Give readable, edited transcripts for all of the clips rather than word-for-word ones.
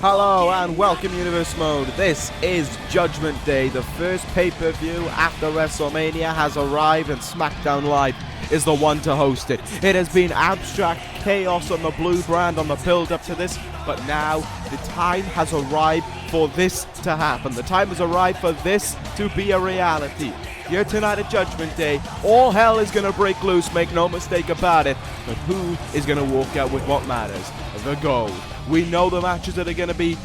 Hello and welcome Universe Mode. This is Judgment Day. The first pay-per-view after WrestleMania has arrived and SmackDown Live is the one to host it. It has been abstract chaos on the blue brand on the build-up to this, but now the time has arrived for this to happen. The time has arrived for this to be a reality. Here tonight at Judgment Day, all hell is going to break loose, make no mistake about it. But who is going to walk out with what matters? The gold. We know the matches that are going to be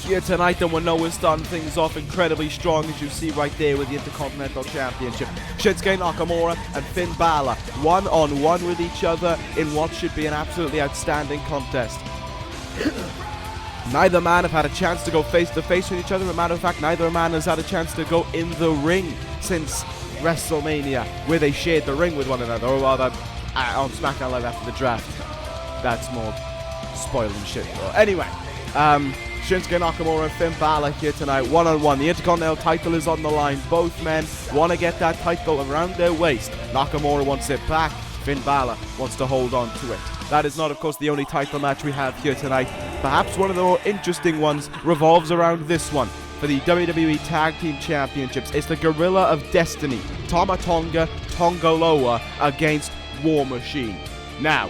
here tonight, and we know we're starting things off incredibly strong, as you see right there with the Intercontinental Championship. Shinsuke Nakamura and Finn Bálor, one-on-one with each other in what should be an absolutely outstanding contest. Neither man have had a chance to go face-to-face with each other. As a matter of fact, neither man has had a chance to go in the ring since WrestleMania, where they shared the ring with one another, or rather, on SmackDown Live after the draft. That's more spoiling shit. Anyway, Shinsuke Nakamura and Finn Bálor here tonight, one-on-one. The Intercontinental title is on the line. Both men want to get that title around their waist. Nakamura wants it back. Finn Bálor wants to hold on to it. That is not, of course, the only title match we have here tonight. Perhaps one of the more interesting ones revolves around this one. For the WWE Tag Team Championships, it's the Gorilla of Destiny, Tama Tonga Tongaloa against War Machine. Now,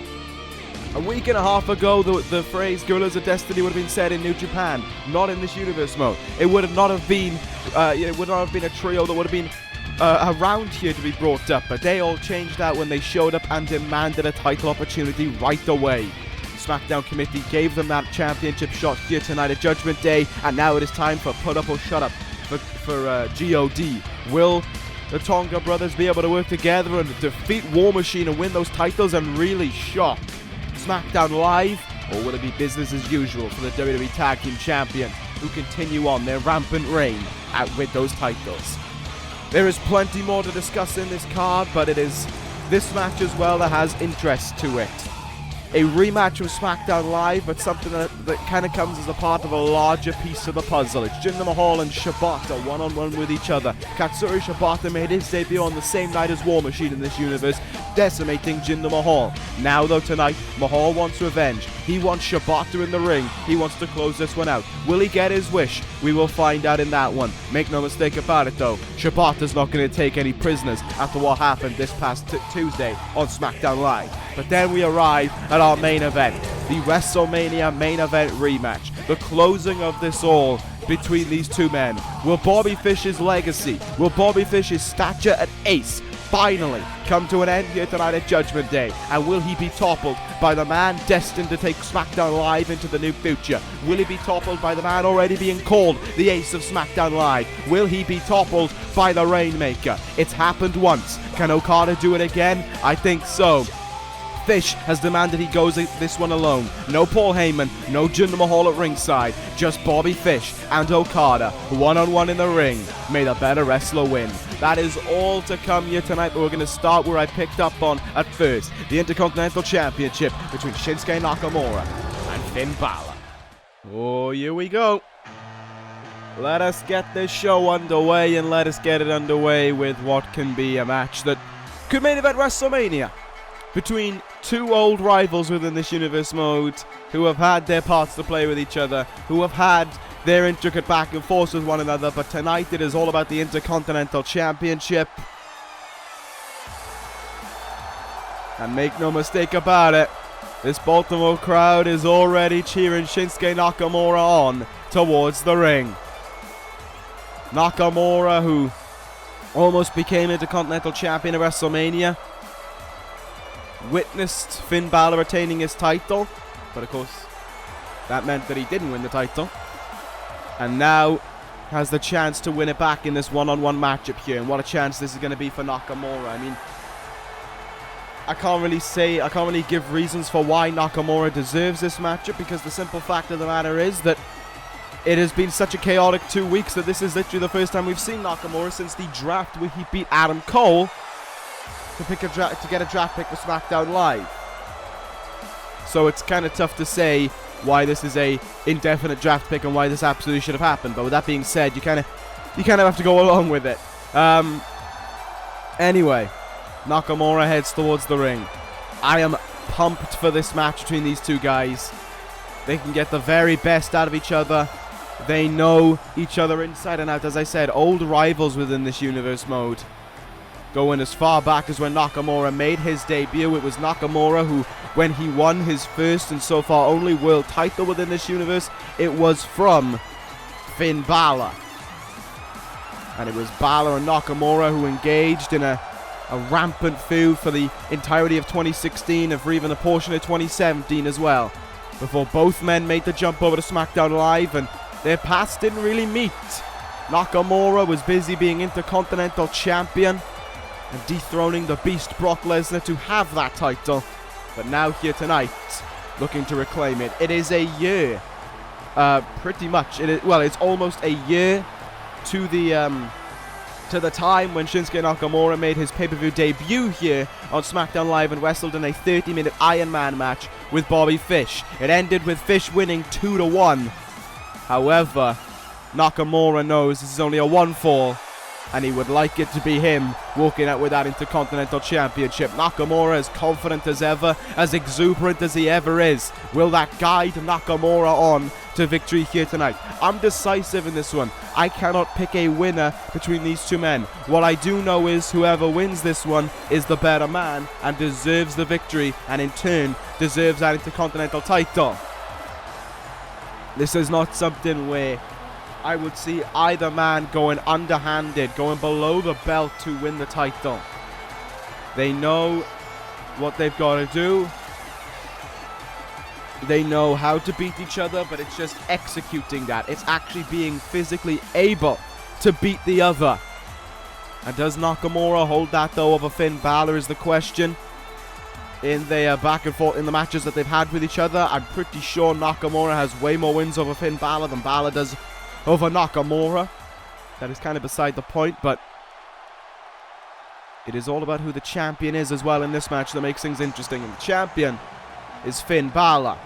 a week and a half ago, the phrase Gorillas of Destiny would have been said in New Japan, not in this Universe Mode. It would not have been a trio that would have been around here to be brought up, but they all changed that when they showed up and demanded a title opportunity right away. The SmackDown committee gave them that championship shot here tonight at Judgment Day, and now it is time for Put Up or Shut Up for G.O.D. Will the Tonga brothers be able to work together and defeat War Machine and win those titles and really shock SmackDown Live, or will it be business as usual for the WWE Tag Team Champions, who continue on their rampant reign out with those titles? There is plenty more to discuss in this card, but it is this match as well that has interest to it. A rematch of SmackDown Live, but something that kind of comes as a part of a larger piece of the puzzle. It's Jinder Mahal and Shibata one-on-one with each other. Katsuyori Shibata made his debut on the same night as War Machine in this universe, decimating Jinder Mahal. Now though tonight, Mahal wants revenge. He wants Shibata in the ring. He wants to close this one out. Will he get his wish? We will find out in that one. Make no mistake about it though, Shibata's not going to take any prisoners after what happened this past Tuesday on SmackDown Live. But then we arrive at our main event, the WrestleMania main event rematch. The closing of this all between these two men. Will Bobby Fish's legacy, will Bobby Fish's stature at ace finally come to an end here tonight at Judgment Day? And will he be toppled by the man destined to take SmackDown Live into the new future? Will he be toppled by the man already being called the ace of SmackDown Live? Will he be toppled by the Rainmaker? It's happened once. Can Okada do it again? I think so. Fish has demanded he goes this one alone. No Paul Heyman, no Jinder Mahal at ringside, just Bobby Fish and Okada, one-on-one in the ring. May the better wrestler win. That is all to come here tonight, but we're going to start where I picked up on at first. The Intercontinental Championship between Shinsuke Nakamura and Finn Bálor. Oh, here we go. Let us get this show underway, and let us get it underway with what can be a match that could main event WrestleMania. Between two old rivals within this Universe Mode, who have had their parts to play with each other, who have had their intricate back and forth with one another, but tonight it is all about the Intercontinental Championship. And make no mistake about it, this Baltimore crowd is already cheering Shinsuke Nakamura on towards the ring. Nakamura, who almost became Intercontinental Champion at WrestleMania, witnessed Finn Bálor retaining his title, but of course that meant that he didn't win the title, and now has the chance to win it back in this one-on-one matchup here. And what a chance this is going to be for Nakamura. I mean, I can't really give reasons for why Nakamura deserves this matchup, because the simple fact of the matter is that it has been such a chaotic 2 weeks that this is literally the first time we've seen Nakamura since the draft where he beat Adam Cole to get a draft pick for SmackDown Live. So it's kind of tough to say why this is a indefinite draft pick and why this absolutely should have happened. But with that being said, you kind of have to go along with it. Anyway, Nakamura heads towards the ring. I am pumped for this match between these two guys. They can get the very best out of each other. They know each other inside and out. As I said, old rivals within this universe mode. Going as far back as when Nakamura made his debut. It was Nakamura who, when he won his first and so far only world title within this universe, it was from Finn Bálor. And it was Bálor and Nakamura who engaged in a rampant feud for the entirety of 2016 and for even a portion of 2017 as well. Before both men made the jump over to SmackDown Live and their paths didn't really meet. Nakamura was busy being Intercontinental Champion and dethroning the Beast Brock Lesnar to have that title. But now here tonight, looking to reclaim it. It is a year, pretty much. It's almost a year to the time when Shinsuke Nakamura made his pay-per-view debut here on SmackDown Live and wrestled in a 30-minute Iron Man match with Bobby Fish. It ended with Fish winning 2-1. However, Nakamura knows this is only a one fall, and he would like it to be him walking out with that Intercontinental Championship. Nakamura as confident as ever, as exuberant as he ever is. Will that guide Nakamura on to victory here tonight? I'm decisive in this one. I cannot pick a winner between these two men. What I do know is whoever wins this one is the better man and deserves the victory, and in turn deserves that Intercontinental title. This is not something where I would see either man going underhanded, going below the belt to win the title. They know what they've got to do. They know how to beat each other, but it's just executing that. It's actually being physically able to beat the other. And does Nakamura hold that though over Finn Bálor is the question. In their back and forth in the matches that they've had with each other, I'm pretty sure Nakamura has way more wins over Finn Bálor than Bálor does over Nakamura. That is kind of beside the point, but it is all about who the champion is as well in this match that makes things interesting. And the champion is Finn Bálor.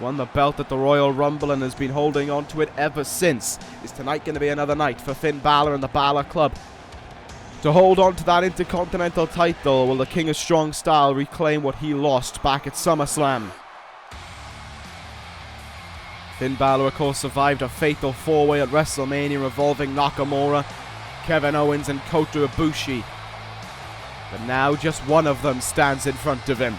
Won the belt at the Royal Rumble and has been holding on to it ever since. Is tonight going to be another night for Finn Bálor and the Bálor Club to hold on to that Intercontinental title? Will the King of Strong Style reclaim what he lost back at SummerSlam? Finn Bálor, of course, survived a fatal four-way at WrestleMania involving Nakamura, Kevin Owens and Kota Ibushi. But now just one of them stands in front of him.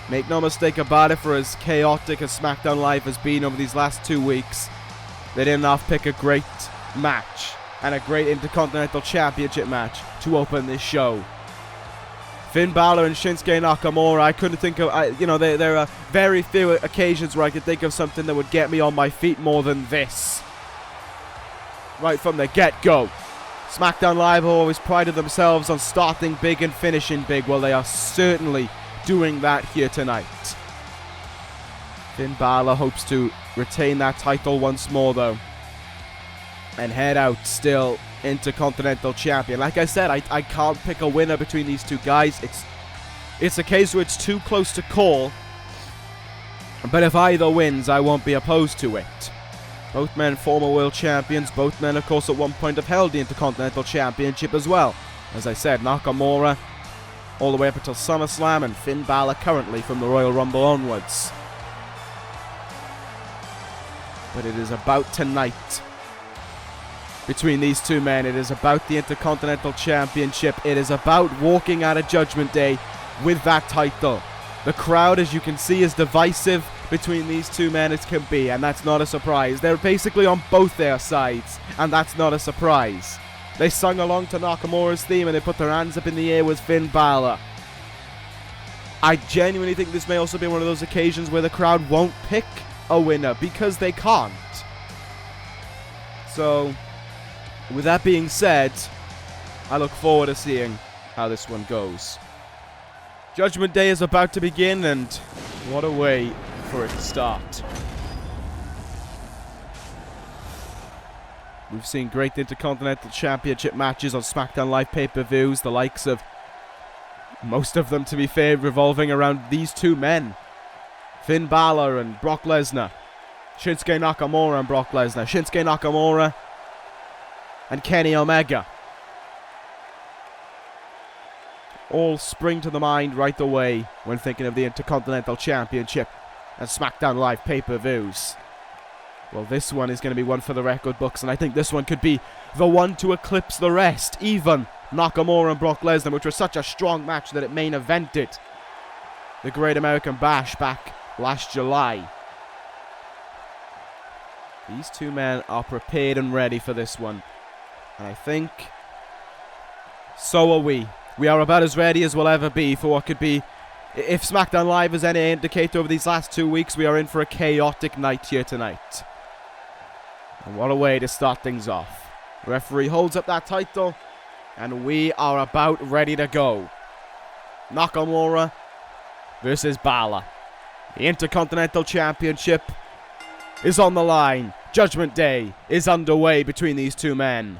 Make no mistake about it, for as chaotic as SmackDown Live has been over these last 2 weeks, they didn't have to pick a great match and a great Intercontinental Championship match to open this show. Finn Bálor and Shinsuke Nakamura, I couldn't think of, there are very few occasions where I could think of something that would get me on my feet more than this. Right from the get-go. SmackDown Live have always prided themselves on starting big and finishing big. Well, they are certainly doing that here tonight. Finn Bálor hopes to retain that title once more, though, and head out still Intercontinental Champion. Like I said, I can't pick a winner between these two guys. It's a case where it's too close to call, but if either wins, I won't be opposed to it. Both men former world champions. Both men, of course, at one point have held the Intercontinental Championship as well. As I said, Nakamura all the way up until SummerSlam, and Finn Bálor currently from the Royal Rumble onwards. But it is about tonight. Between these two men, it is about the Intercontinental Championship. It is about walking out of Judgment Day with that title. The crowd, as you can see, is divisive between these two men as can be, and that's not a surprise. They're basically on both their sides, and that's not a surprise. They sung along to Nakamura's theme and they put their hands up in the air with Finn Bálor. I genuinely think this may also be one of those occasions where the crowd won't pick a winner because they can't. So, with that being said, I look forward to seeing how this one goes. Judgment Day is about to begin, and what a way for it to start. We've seen great Intercontinental Championship matches on SmackDown Live pay-per-views, the likes of, most of them to be fair, revolving around these two men. Finn Bálor and Brock Lesnar. Shinsuke Nakamura and Brock Lesnar. Shinsuke Nakamura and Kenny Omega. all spring to the mind right away when thinking of the Intercontinental Championship and SmackDown Live pay-per-views. Well, this one is going to be one for the record books, and I think this one could be the one to eclipse the rest, even Nakamura and Brock Lesnar, which was such a strong match that it main evented the Great American Bash back last July. These two men are prepared and ready for this one, and I think so are we. We are about as ready as we'll ever be for what could be, if SmackDown Live is any indicator over these last 2 weeks, we are in for a chaotic night here tonight. And what a way to start things off. The referee holds up that title, and we are about ready to go. Nakamura versus Bálor. The Intercontinental Championship is on the line. Judgment Day is underway between these two men.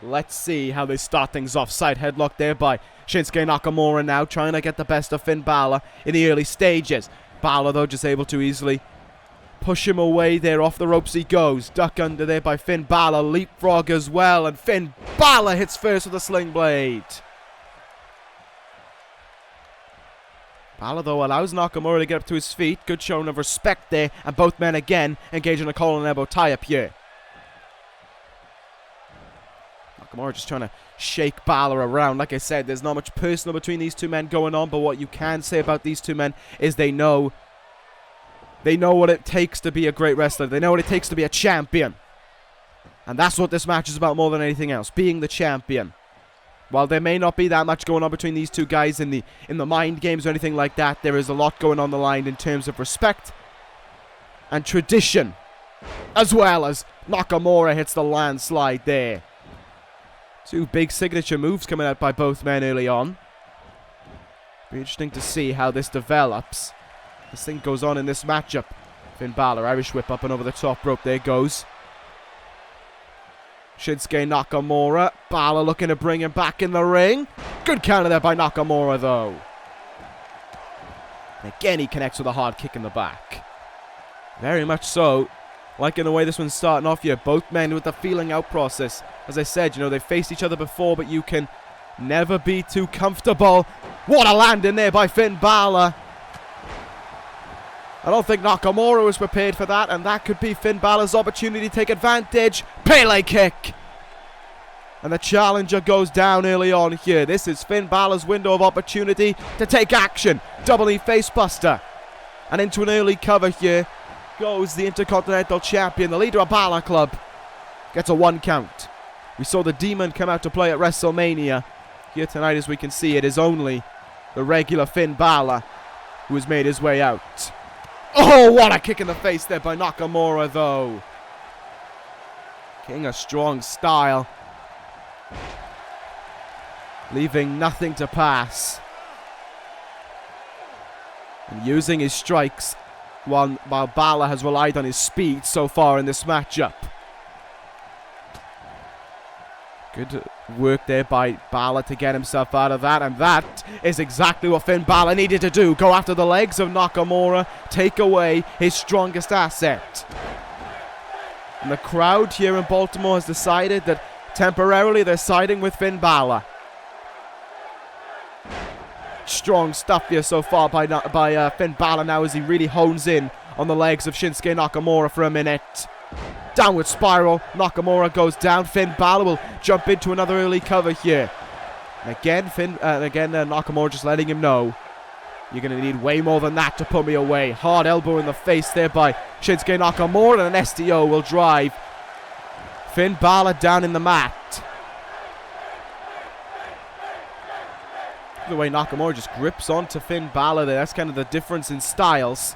Let's see how they start things off. Side headlock there by Shinsuke Nakamura now, trying to get the best of Finn Bálor in the early stages. Bálor, though, just able to easily push him away there. Off the ropes he goes. Duck under there by Finn Bálor. Leapfrog as well. And Finn Bálor hits first with a sling blade. Bálor, though, allows Nakamura to get up to his feet. Good showing of respect there. And both men again engage in a collar and elbow tie-up here. Nakamura just trying to shake Bálor around. Like I said, there's not much personal between these two men going on. But what you can say about these two men is they know what it takes to be a great wrestler. They know what it takes to be a champion. And that's what this match is about more than anything else. Being the champion. While there may not be that much going on between these two guys in the mind games or anything like that, there is a lot going on the line in terms of respect and tradition. As well as Nakamura hits the landslide there. Two big signature moves coming out by both men early on. Be interesting to see how this develops. This thing goes on in this matchup. Finn Bálor, Irish whip up and over the top rope. There goes Shinsuke Nakamura. Bálor looking to bring him back in the ring. Good counter there by Nakamura, though. And again, he connects with a hard kick in the back. Very much so. Liking the way this one's starting off here. Both men with the feeling out process. As I said, you know, they've faced each other before, but you can never be too comfortable. What a landing there by Finn Bálor. I don't think Nakamura was prepared for that, and that could be Finn Bálor's opportunity to take advantage. Pele kick! And the challenger goes down early on here. This is Finn Bálor's window of opportunity to take action. Double knee face buster. And into an early cover here goes the Intercontinental Champion, the leader of Bálor Club. Gets a 1 count. We saw the Demon come out to play at WrestleMania. Here tonight, as we can see, it is only the regular Finn Bálor who has made his way out. Oh, what a kick in the face there by Nakamura, though. King of strong style. Leaving nothing to pass. And using his strikes while Bálor has relied on his speed so far in this matchup. Good work there by Bálor to get himself out of that, and that is exactly what Finn Bálor needed to do. Go after the legs of Nakamura, take away his strongest asset. And the crowd here in Baltimore has decided that temporarily they're siding with Finn Bálor. Strong stuff here so far by Finn Bálor now as he really hones in on the legs of Shinsuke Nakamura for a minute. Downward spiral, Nakamura goes down. Finn Bálor will jump into another early cover here. And again, Nakamura just letting him know, you're going to need way more than that to put me away. Hard elbow in the face there by Shinsuke Nakamura, and an STO will drive Finn Bálor down in the mat. The way Nakamura just grips onto Finn Bálor there, that's kind of the difference in styles.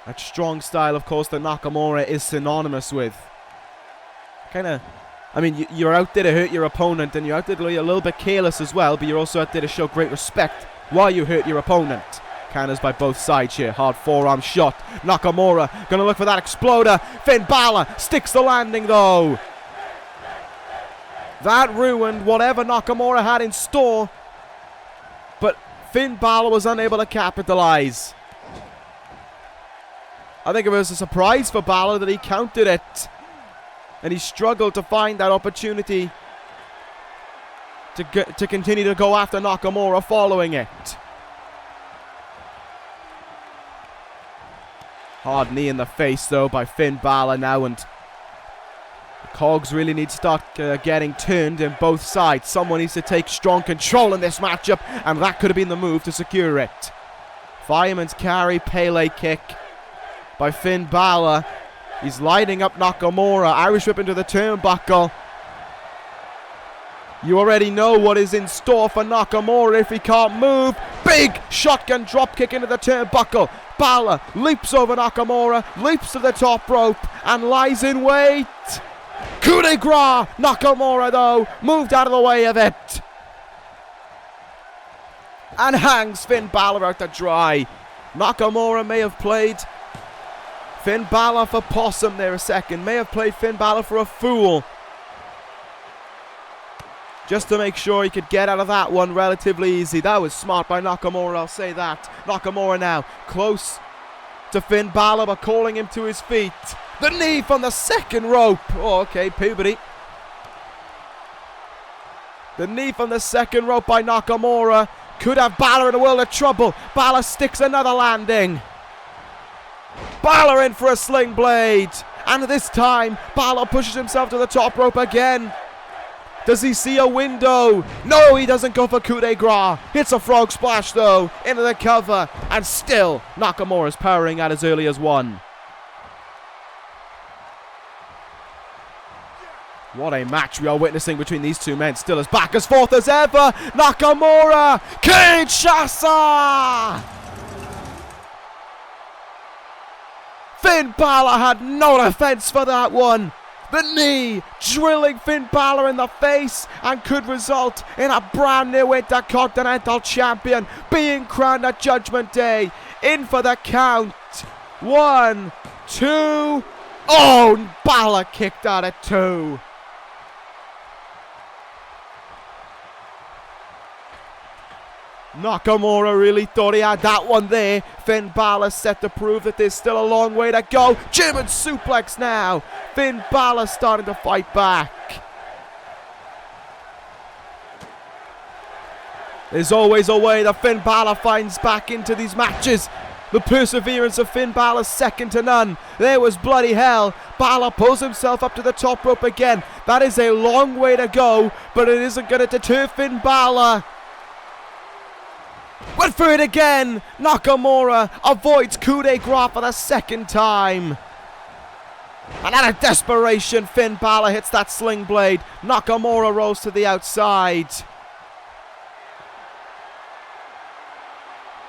That strong style, of course, that Nakamura is synonymous with. You're out there to hurt your opponent, and you're out there to be a little bit careless as well, but you're also out there to show great respect while you hurt your opponent. Counters by both sides here. Hard forearm shot. Nakamura going to look for that exploder. Finn Bálor sticks the landing, though. That ruined whatever Nakamura had in store, but Finn Bálor was unable to capitalize. I think it was a surprise for Bálor that he countered it. And he struggled to find that opportunity to continue to go after Nakamura following it. Hard knee in the face though by Finn Balor now, and the cogs really need to start getting turned in both sides. Someone needs to take strong control in this matchup, and that could have been the move to secure it. Fireman's carry, Pele kick by Finn Balor. He's lighting up Nakamura. Irish whip into the turnbuckle. You already know what is in store for Nakamura if he can't move. Big shotgun drop kick into the turnbuckle. Balor leaps over Nakamura, leaps to the top rope, and lies in wait. Coup de grace! Nakamura, though, moved out of the way of it. And hangs Finn Balor out to dry. Nakamura may have played Finn Balor for possum there a second. May have played Finn Balor for a fool, just to make sure he could get out of that one relatively easy. That was smart by Nakamura, I'll say that. Nakamura now close to Finn Balor, but calling him to his feet. The knee from the second rope. Oh, okay, puberty. The knee from the second rope by Nakamura could have Balor in a world of trouble. Balor sticks another landing. Balor in for a sling blade. And this time, Balor pushes himself to the top rope again. Does he see a window? No, he doesn't go for coup de grace. Hits a frog splash, though, into the cover. And still, Nakamura's powering at as early as one. What a match we are witnessing between these two men. Still as back as forth as ever. Nakamura! Kinshasa! Finn Balor had no defense for that one. The knee drilling Finn Balor in the face, and could result in a brand new Intercontinental Champion being crowned at Judgment Day. In for the count. 1, 2. Oh, Balor kicked out at 2. Nakamura really thought he had that one there. Finn Balor set to prove that there's still a long way to go. German suplex now. Finn Balor starting to fight back. There's always a way that Finn Balor finds back into these matches. The perseverance of Finn Balor second to none. There was bloody hell. Balor pulls himself up to the top rope again. That is a long way to go, but it isn't going to deter Finn Balor. Went for it again. Nakamura avoids coup de grace for the second time. And out of desperation, Finn Balor hits that sling blade. Nakamura rolls to the outside.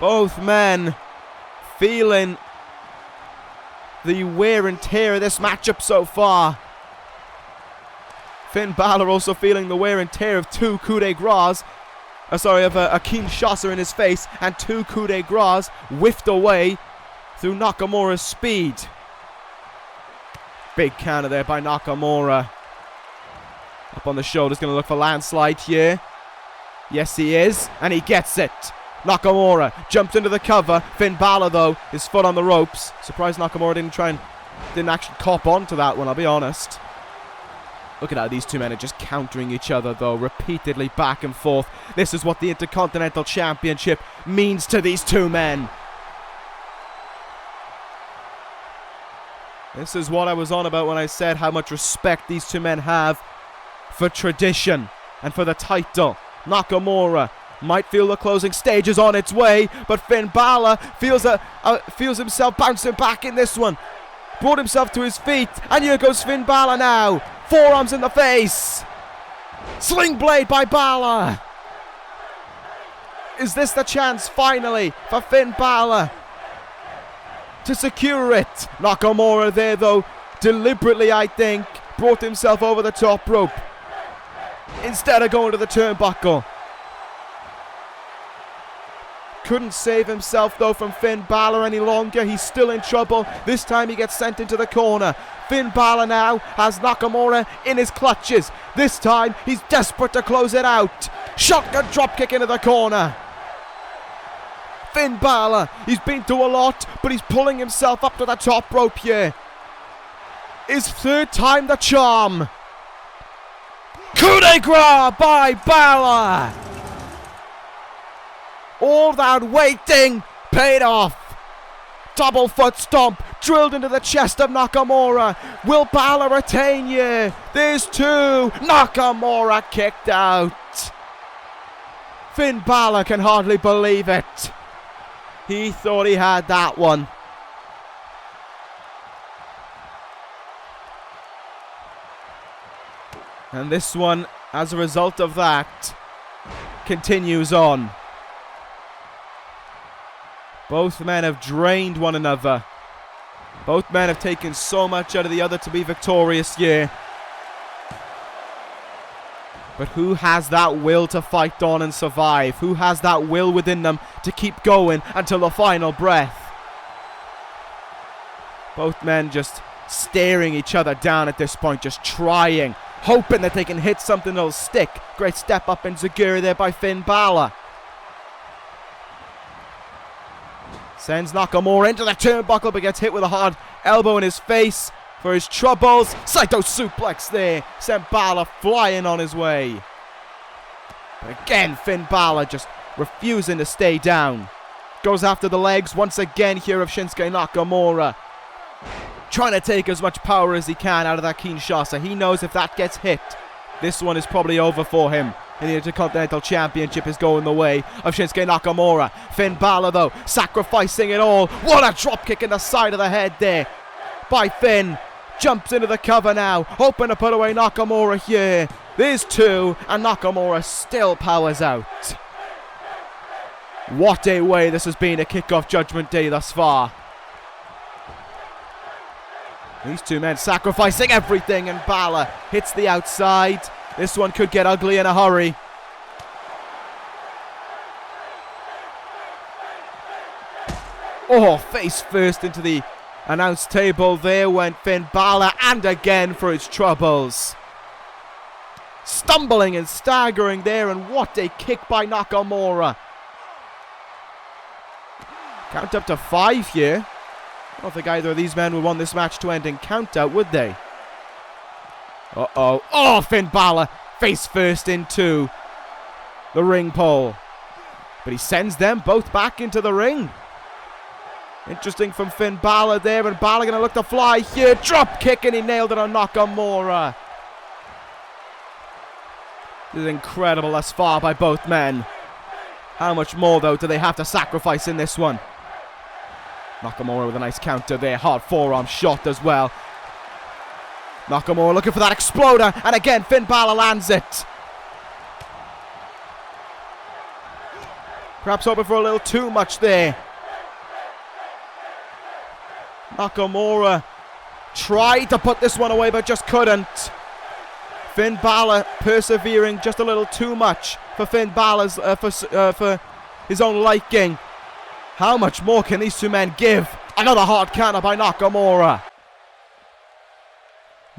Both men feeling the wear and tear of this matchup so far. Finn Balor also feeling the wear and tear of 2 coup de grace. Of a Kinshasa in his face, and 2 coup de grace whiffed away through Nakamura's speed. Big counter there by Nakamura. Up on the shoulders, going to look for landslide here. Yes, he is, and he gets it. Nakamura jumps into the cover. Finn Balor, though, his foot on the ropes. Surprised Nakamura didn't actually cop onto that one, I'll be honest. Look at how these two men are just countering each other, though, repeatedly back and forth. This is what the Intercontinental Championship means to these two men. This is what I was on about when I said how much respect these two men have for tradition and for the title. Nakamura might feel the closing stages on its way, but Finn Balor feels himself bouncing back in this one. Brought himself to his feet, and here goes Finn Balor now. Forearms in the face. Sling blade by Balor. Is this the chance, finally, for Finn Balor to secure it? Nakamura there, though, deliberately, I think, brought himself over the top rope instead of going to the turnbuckle. Couldn't save himself, though, from Finn Balor any longer. He's still in trouble. This time he gets sent into the corner. Finn Balor now has Nakamura in his clutches. This time he's desperate to close it out. Shotgun dropkick into the corner. Finn Balor, he's been through a lot, but he's pulling himself up to the top rope here. His third time the charm. Coup de grace by Bálor. All that waiting paid off. Double foot stomp drilled into the chest of Nakamura. Will Bálor retain here? There's two. Nakamura kicked out. Finn Bálor can hardly believe it. He thought he had that one. And this one, as a result of that, continues on. Both men have drained one another. Both men have taken so much out of the other to be victorious here. But who has that will to fight on and survive? Who has that will within them to keep going until the final breath? Both men just staring each other down at this point, just trying, hoping that they can hit something that'll stick. Great step up in Zaguri there by Finn Bálor. Sends Nakamura into the turnbuckle, but gets hit with a hard elbow in his face for his troubles. Saito suplex there. Sent Bálor flying on his way. But again, Finn Bálor just refusing to stay down. Goes after the legs once again here of Shinsuke Nakamura. Trying to take as much power as he can out of that Kinshasa. He knows if that gets hit, this one is probably over for him. And the Intercontinental Championship is going the way of Shinsuke Nakamura. Finn Bálor, though, sacrificing it all. What a dropkick in the side of the head there by Finn. Jumps into the cover now, hoping to put away Nakamura here. There's two, and Nakamura still powers out. What a way this has been to kick off Judgment Day thus far. These two men sacrificing everything, and Bálor hits the outside. This one could get ugly in a hurry. Oh, face first into the announce table. There went Finn Bálor, and again for his troubles. Stumbling and staggering there, and what a kick by Nakamura. Count up to 5 here. I don't think either of these men would want this match to end in count out, would they? Uh-oh. Oh, Finn Bálor face first into the ring pole. But he sends them both back into the ring. Interesting from Finn Bálor there, and Bálor going to look to fly here. Drop kick, and he nailed it on Nakamura. This is incredible thus far by both men. How much more, though, do they have to sacrifice in this one? Nakamura with a nice counter there. Hard forearm shot as well. Nakamura looking for that exploder, and again Finn Bálor lands it. Perhaps hoping for a little too much there. Nakamura tried to put this one away, but just couldn't. Finn Bálor persevering just a little too much for Finn Bálor's for his own liking. How much more can these two men give? Another hard counter by Nakamura.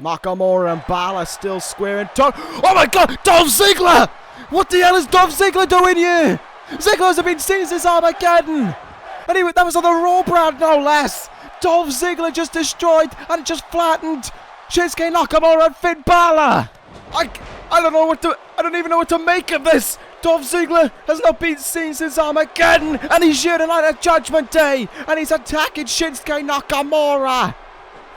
Nakamura and Bálor still squaring. Oh my God, Dolph Ziggler! What the hell is Dolph Ziggler doing here? Ziggler hasn't been seen since Armageddon, and that was on the Raw brand, no less. Dolph Ziggler just destroyed and just flattened Shinsuke Nakamura and Finn Bálor. I don't even know what to make of this. Dolph Ziggler has not been seen since Armageddon, and he's here tonight at Judgment Day, and he's attacking Shinsuke Nakamura.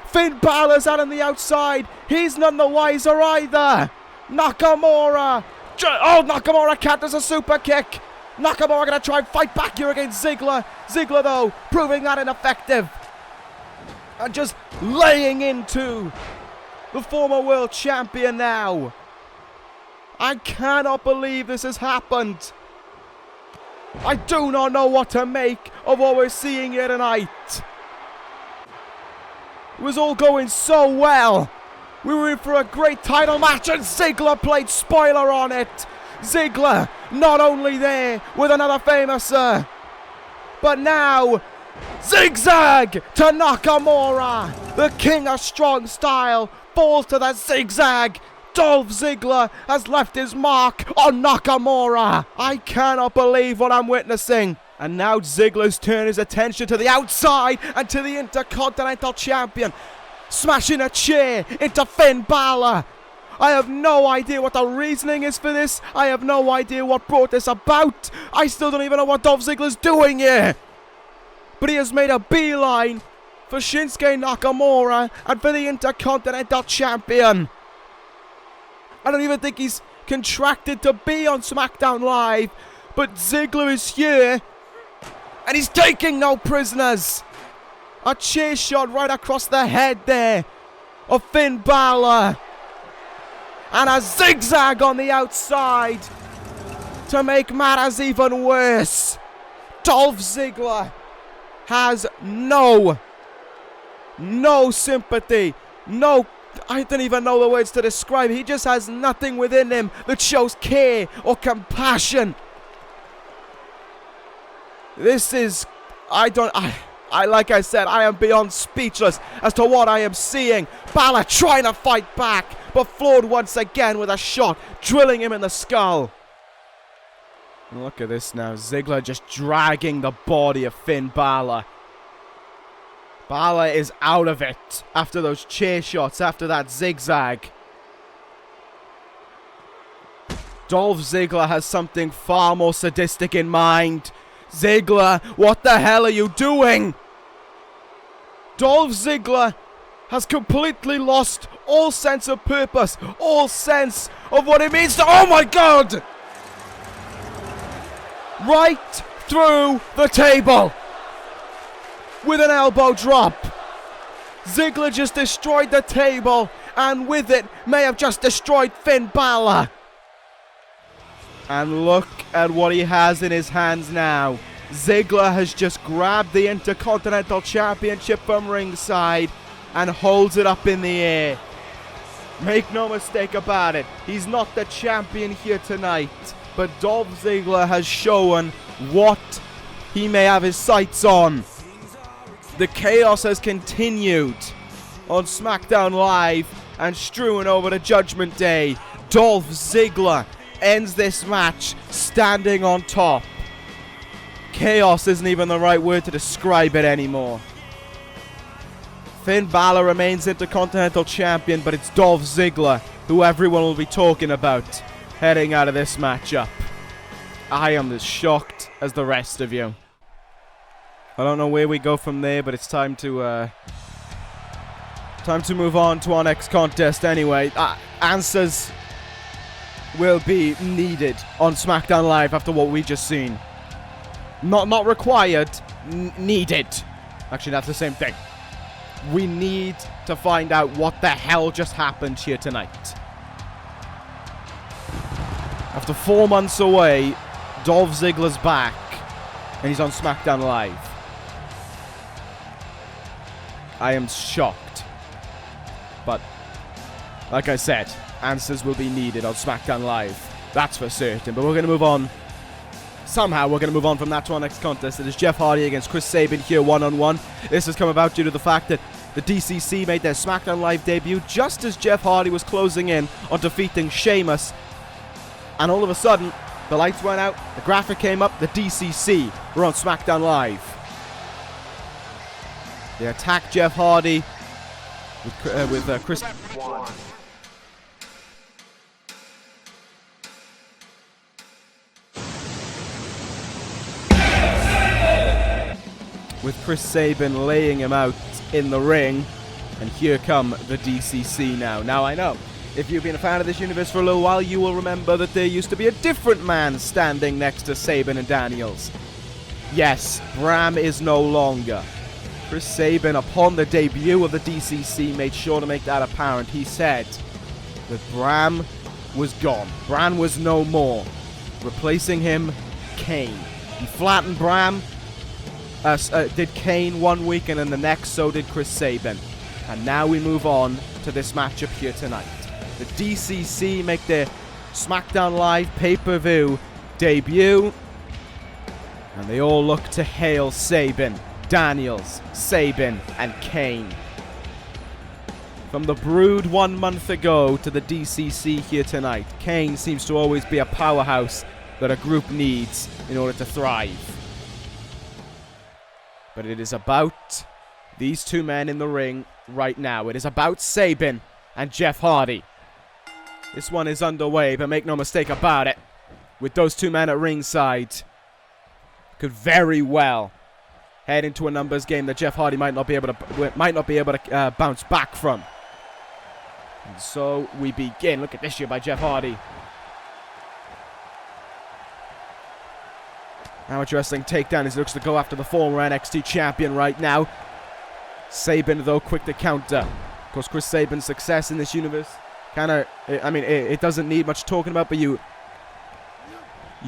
Finn Bálor's out on the outside. He's none the wiser either. Nakamura. Oh, Nakamura counters a super kick. Nakamura going to try and fight back here against Ziggler. Ziggler, though, proving that ineffective. And just laying into the former world champion now. I cannot believe this has happened. I do not know what to make of what we're seeing here tonight. It was all going so well. We were in for a great title match, and Ziggler played spoiler on it. Ziggler not only there with another famouser, but now zigzag to Nakamura. The king of strong style falls to the zigzag. Dolph Ziggler has left his mark on Nakamura. I cannot believe what I'm witnessing. And now Ziggler's turned his attention to the outside and to the Intercontinental Champion. Smashing a chair into Finn Bálor. I have no idea what the reasoning is for this. I have no idea what brought this about. I still don't even know what Dolph Ziggler's doing here. But he has made a beeline for Shinsuke Nakamura and for the Intercontinental Champion. I don't even think he's contracted to be on SmackDown Live, but Ziggler is here and he's taking no prisoners. A chair shot right across the head there of Finn Bálor, and a zigzag on the outside to make matters even worse. Dolph Ziggler has no sympathy, I don't even know the words to describe. He just has nothing within him that shows care or compassion. This is, like I said, I am beyond speechless as to what I am seeing. Bálor trying to fight back, but floored once again with a shot, drilling him in the skull. Look at this now. Ziggler just dragging the body of Finn Bálor. Bálor is out of it after those chair shots, after that zigzag. Dolph Ziggler has something far more sadistic in mind. Ziggler, what the hell are you doing? Dolph Ziggler has completely lost all sense of purpose, all sense of what it means to... Oh my God! Right through the table with an elbow drop. Ziggler just destroyed the table, and with it may have just destroyed Finn Bálor. And look at what he has in his hands now. Ziggler has just grabbed the Intercontinental Championship from ringside and holds it up in the air. Make no mistake about it, he's not the champion here tonight, but Dolph Ziggler has shown what he may have his sights on. The chaos has continued on SmackDown Live and strewn over to Judgment Day. Dolph Ziggler ends this match standing on top. Chaos isn't even the right word to describe it anymore. Finn Bálor remains Intercontinental Champion, but it's Dolph Ziggler who everyone will be talking about heading out of this matchup. I am as shocked as the rest of you. I don't know where we go from there, but it's time to move on to our next contest anyway. Answers will be needed on SmackDown Live after what we just seen. Not required, needed. Actually, that's the same thing. We need to find out what the hell just happened here tonight. After 4 months away, Dolph Ziggler's back, and he's on SmackDown Live. I am shocked. But, like I said, answers will be needed on SmackDown Live. That's for certain. But we're going to move on. Somehow we're going to move on from that to our next contest. It is Jeff Hardy against Chris Sabin here one-on-one. This has come about due to the fact that the D.C.C made their SmackDown Live debut just as Jeff Hardy was closing in on defeating Sheamus. And all of a sudden, the lights went out, the graphic came up, the D.C.C were on SmackDown Live. They attacked Jeff Hardy with Chris... with Chris Sabin laying him out in the ring. And here come the D.C.C now. Now I know, if you've been a fan of this universe for a little while, you will remember that there used to be a different man standing next to Sabin and Daniels. Yes, Bram is no longer. Chris Sabin, upon the debut of the D.C.C, made sure to make that apparent. He said that Bram was gone. Bram was no more. Replacing him, Kane. He flattened Bram. Did Kane 1 week, and then the next so did Chris Sabin. And now we move on to this matchup here tonight. The D.C.C make their SmackDown Live pay-per-view debut, and they all look to hail Sabin, Daniels, Sabin, and Kane. From the Brood 1 month ago to the D.C.C here tonight, Kane seems to always be a powerhouse that a group needs in order to thrive. But it is about these two men in the ring right now. It is about Sabin and Jeff Hardy. This one is underway, but make no mistake about it. With those two men at ringside, could very well head into a numbers game that Jeff Hardy might not be able to bounce back from. And so we begin. Look at this here by Jeff Hardy. Amateur wrestling takedown as he looks to go after the former NXT champion right now. Sabin, though, quick to counter. Of course, Chris Sabin's success in this universe it doesn't need much talking about, but you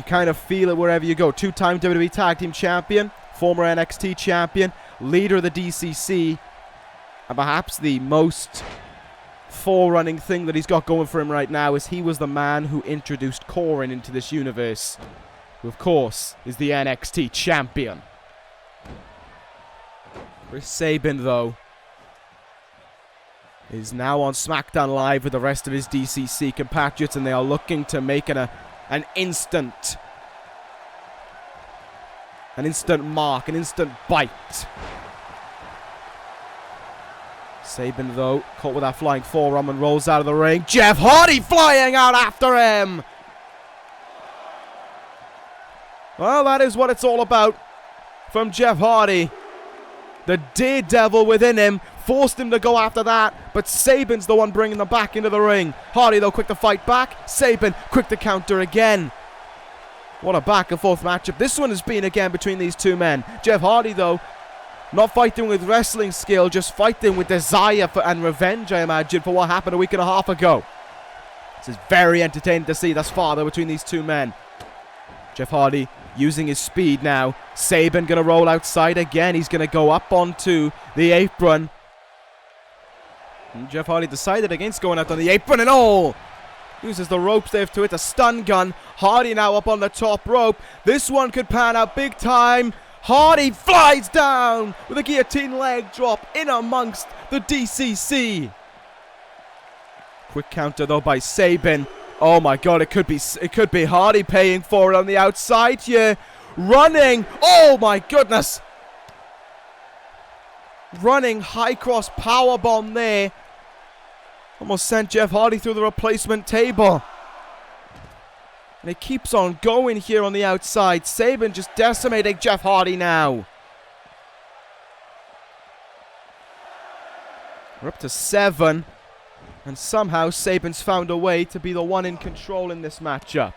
kind of feel it wherever you go. Two-time WWE Tag Team Champion, former NXT Champion, leader of the D.C.C, and perhaps the most forerunning thing that he's got going for him right now is he was the man who introduced Corin into this universe, who, of course, is the NXT Champion. Chris Sabin, though, is now on SmackDown Live with the rest of his D.C.C compatriots, and they are looking to make an instant mark, an instant bite. Sabin, though, caught with that flying forearm and rolls out of the ring. Jeff Hardy flying out after him. Well, that is what it's all about from Jeff Hardy. The daredevil within him forced him to go after that, but Sabin's the one bringing them back into the ring. Hardy, though, quick to fight back. Sabin, quick to counter again. What a back-and-forth matchup this one has been again between these two men. Jeff Hardy, though, not fighting with wrestling skill, just fighting with desire and revenge, I imagine, for what happened a week and a half ago. This is very entertaining to see thus far, though, between these two men. Jeff Hardy using his speed now. Sabin going to roll outside again. He's going to go up onto the apron. And Jeff Hardy decided against going out on the apron and all. Uses the ropes there to hit a stun gun. Hardy now up on the top rope. This one could pan out big time. Hardy flies down with a guillotine leg drop in amongst the D.C.C. Quick counter though by Sabin. Oh my God, it could be Hardy paying for it on the outside here. Running. Oh my goodness. Running high cross powerbomb there. Almost sent Jeff Hardy through the replacement table. And it keeps on going here on the outside. Sabin just decimating Jeff Hardy now. We're up to 7. And somehow Sabin's found a way to be the one in control in this matchup.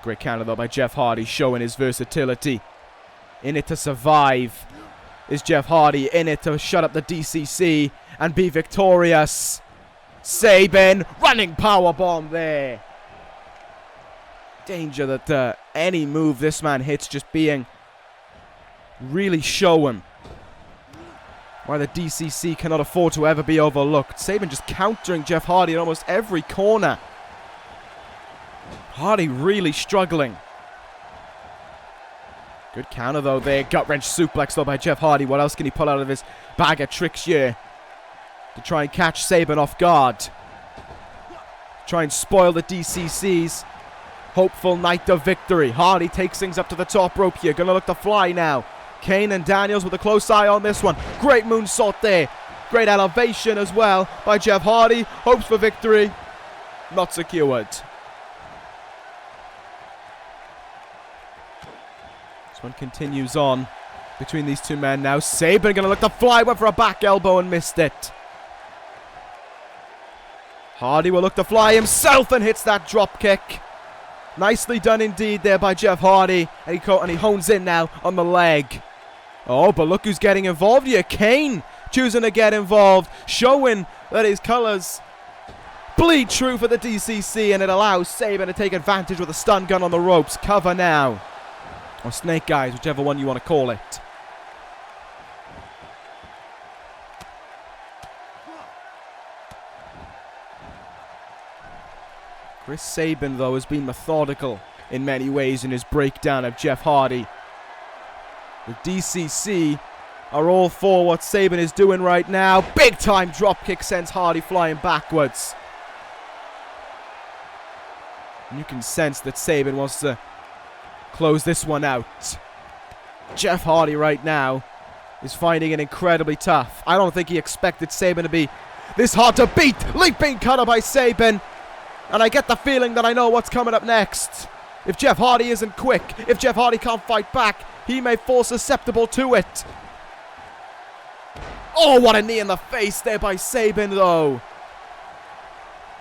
Great counter though by Jeff Hardy, showing his versatility. In it to survive is Jeff Hardy. In it to shut up the D.C.C and be victorious. Sabin running powerbomb there. Danger that any move this man hits just being really showing why the D.C.C cannot afford to ever be overlooked. Sabin just countering Jeff Hardy in almost every corner. Hardy really struggling. Good counter though there. Gut wrench suplex though by Jeff Hardy. What else can he pull out of his bag of tricks here to try and catch Sabin off guard? Try and spoil the D.C.C's hopeful night of victory. Hardy takes things up to the top rope here. Gonna look to fly now. Kane and Daniels with a close eye on this one. Great moonsault there. Great elevation as well by Jeff Hardy. Hopes for victory. Not secured. This one continues on between these two men now. Sabin going to look to fly. Went for a back elbow and missed it. Hardy will look to fly himself and hits that drop kick. Nicely done indeed there by Jeff Hardy. And he hones in now on the leg. Oh, but look who's getting involved here. Kane choosing to get involved, showing that his colors bleed true for the D.C.C, and it allows Sabin to take advantage with a stun gun on the ropes. Cover now. Or snake eyes, whichever one you want to call it. Chris Sabin, though, has been methodical in many ways in his breakdown of Jeff Hardy. The D.C.C are all for what Sabin is doing right now. Big time drop kick sends Hardy flying backwards. And you can sense that Sabin wants to close this one out. Jeff Hardy right now is finding it incredibly tough. I don't think he expected Sabin to be this hard to beat. Leaping cutter by Sabin. And I get the feeling that I know what's coming up next. If Jeff Hardy isn't quick, if Jeff Hardy can't fight back, he may fall susceptible to it. Oh, what a knee in the face there by Sabin, though.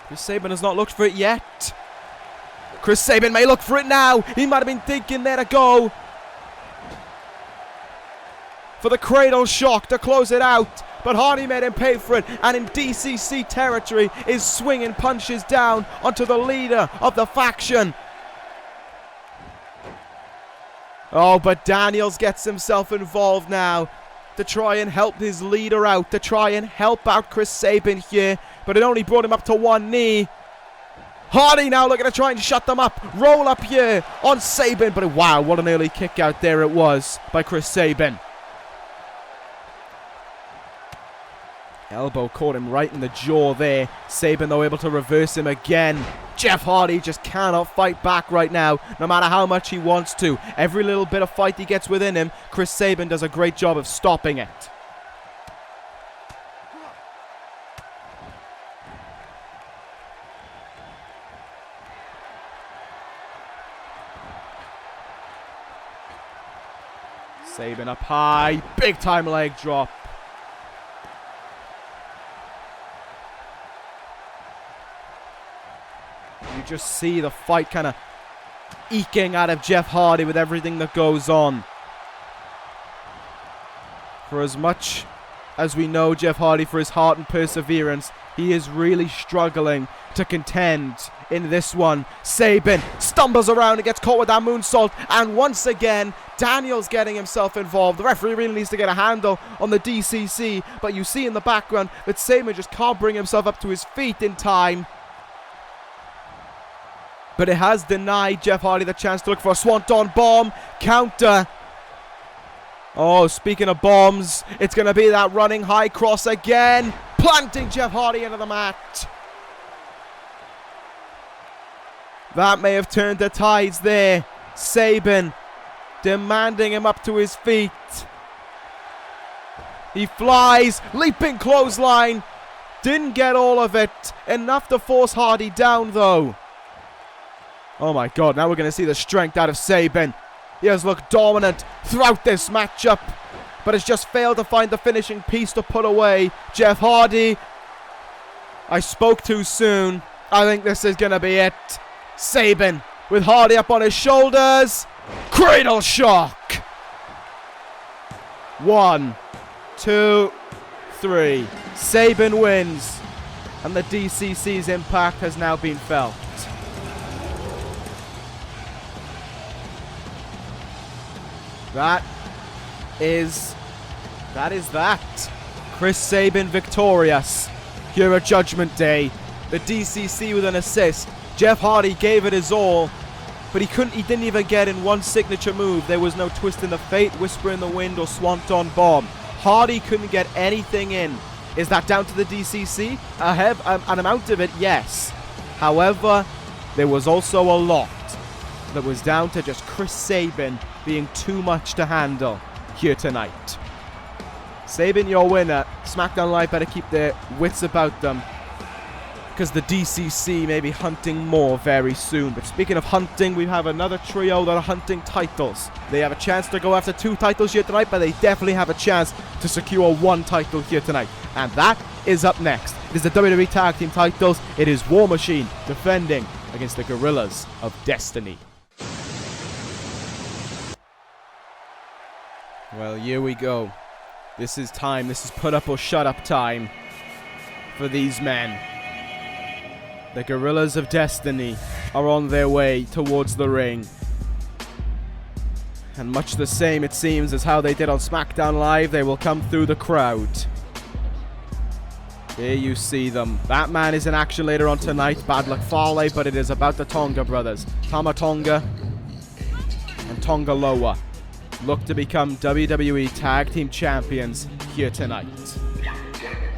Chris Sabin has not looked for it yet. Chris Sabin may look for it now. He might have been thinking there to go for the cradle shock to close it out. But Hardy made him pay for it, and in D.C.C territory is swinging punches down onto the leader of the faction. Oh, but Daniels gets himself involved now to try and help his leader out, to try and help out Chris Sabin here, but it only brought him up to one knee. Hardy now looking to try and shut them up. Roll up here on Sabin, but wow, what an early kick out there it was by Chris Sabin. Elbow caught him right in the jaw there. Sabin, though, able to reverse him again. Jeff Hardy just cannot fight back right now, no matter how much he wants to. Every little bit of fight he gets within him, Chris Sabin does a great job of stopping it. Sabin up high, big time leg drop. You just see the fight kind of eking out of Jeff Hardy with everything that goes on. For as much as we know Jeff Hardy for his heart and perseverance, he is really struggling to contend in this one. Sabin stumbles around and gets caught with that moonsault, and once again Daniels getting himself involved. The referee really needs to get a handle on the D.C.C, but you see in the background that Sabin just can't bring himself up to his feet in time. But it has denied Jeff Hardy the chance to look for a swanton bomb counter. Oh, speaking of bombs, it's going to be that running high cross again, planting Jeff Hardy into the mat. That may have turned the tides there. Sabin demanding him up to his feet. He flies, leaping clothesline. Didn't get all of it. Enough to force Hardy down, though. Oh my god, now we're going to see the strength out of Sabin. He has looked dominant throughout this matchup, but has just failed to find the finishing piece to put away Jeff Hardy. I spoke too soon. I think this is going to be it. Sabin with Hardy up on his shoulders. Cradle shock. 1, 2, 3. Sabin wins, and the D.C.C's impact has now been felt. That is that. Chris Sabin victorious here at Judgment Day. The D.C.C with an assist. Jeff Hardy gave it his all, but he didn't even get in one signature move. There was no twist in the fate, whisper in the wind, or swanton bomb. Hardy couldn't get anything in. Is that down to the D.C.C? I have an amount of it, yes. However, there was also a lot that was down to just Chris Sabin being too much to handle here tonight. Sabin, your winner. SmackDown Live better keep their wits about them, because the D.C.C may be hunting more very soon. But speaking of hunting, we have another trio that are hunting titles. They have a chance to go after 2 titles here tonight, but they definitely have a chance to secure 1 title here tonight. And that is up next. It is the WWE Tag Team titles. It is War Machine defending against the Gorillas of Destiny. Well, here we go. This is time. This is put up or shut up time for these men. The Gorillas of Destiny are on their way towards the ring. And much the same, it seems, as how they did on SmackDown Live, they will come through the crowd. There you see them. That man is in action later on tonight. Bad luck Fale, but it is about the Tonga brothers. Tama Tonga and Tonga Loa look to become WWE Tag Team Champions here tonight.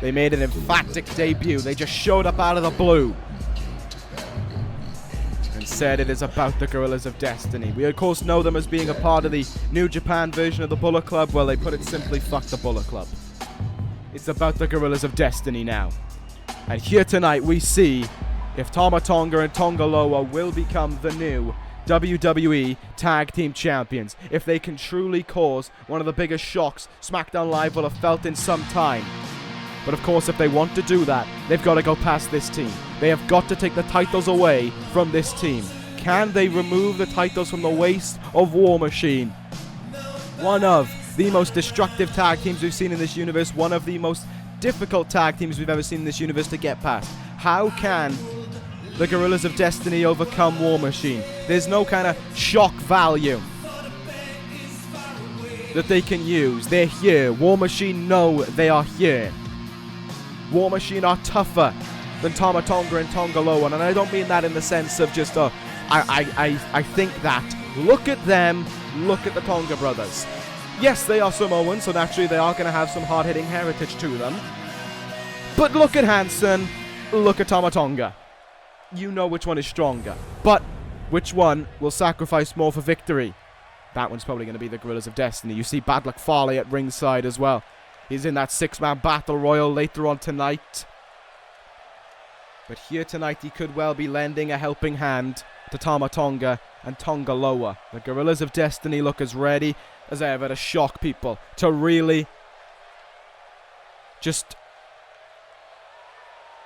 They made an emphatic debut. They just showed up out of the blue and said it is about the Gorillas of Destiny. We of course know them as being a part of the New Japan version of the Bullet Club. Well, they put it simply, fuck the Bullet Club. It's about the Gorillas of Destiny now. And here tonight we see if Tama Tonga and Tonga Loa will become the new WWE Tag Team Champions. If they can truly cause one of the biggest shocks SmackDown Live will have felt in some time. But of course, if they want to do that, they've got to go past this team. They have got to take the titles away from this team. Can they remove the titles from the waist of War Machine? One of the most destructive tag teams we've seen in this universe. One of the most difficult tag teams we've ever seen in this universe to get past. How can the Guerrillas of Destiny overcome War Machine? There's no kind of shock value that they can use. They're here. War Machine know they are here. War Machine are tougher than Tama Tonga and Tonga Loa, and I don't mean that in the sense of just I think that. Look at them. Look at the Tonga brothers. Yes, they are Samoans, so naturally they are going to have some hard-hitting heritage to them. But look at Hansen. Look at Tama Tonga. You know which one is stronger. But which one will sacrifice more for victory? That one's probably going to be the Guerrillas of Destiny. You see Bad Luck Fale at ringside as well. He's in that 6-man battle royal later on tonight. But here tonight he could well be lending a helping hand to Tama Tonga and Tonga Loa. The Guerrillas of Destiny look as ready as ever to shock people. To really just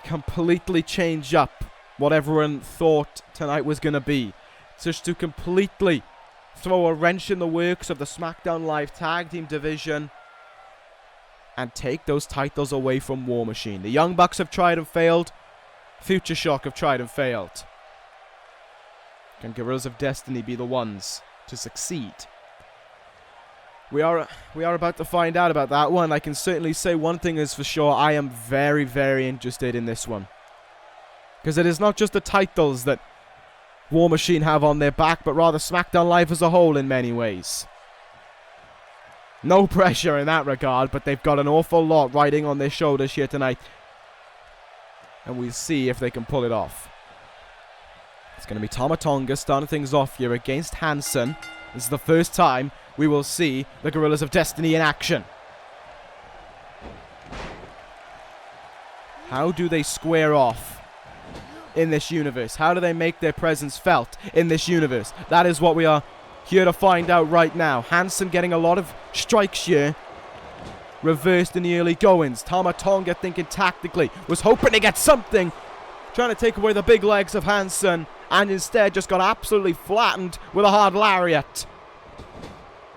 completely change up what everyone thought tonight was going to be. Just to completely throw a wrench in the works of the SmackDown Live Tag Team division and take those titles away from War Machine. The Young Bucks have tried and failed. Future Shock have tried and failed. Can Guerrillas of Destiny be the ones to succeed? We are about to find out about that one. I can certainly say one thing is for sure. I am very, very interested in this one. Because it is not just the titles that War Machine have on their back, but rather SmackDown Live as a whole in many ways. No pressure in that regard, but they've got an awful lot riding on their shoulders here tonight. And we'll see if they can pull it off. It's going to be Tama Tonga starting things off here against Hansen. This is the first time we will see the Guerrillas of Destiny in action. How do they square off in this universe? How do they make their presence felt in this universe? That is what we are here to find out right now. Hansen getting a lot of strikes here. Reversed in the early goings. Tama Tonga thinking tactically. Was hoping to get something. Trying to take away the big legs of Hansen. And instead just got absolutely flattened with a hard lariat.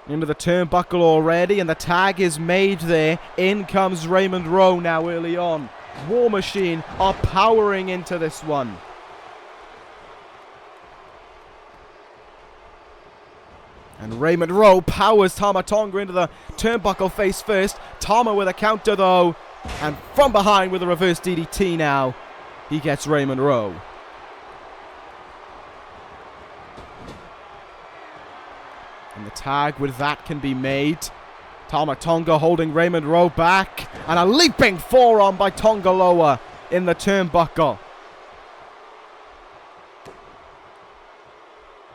Into the turnbuckle already. And the tag is made there. In comes Raymond Rowe now early on. War Machine are powering into this one. And Raymond Rowe powers Tama Tonga into the turnbuckle face first. Tama with a counter though. And from behind with a reverse DDT now. He gets Raymond Rowe. And the tag with that can be made. Tama Tonga holding Raymond Rowe back. And a leaping forearm by Tonga Loa in the turnbuckle.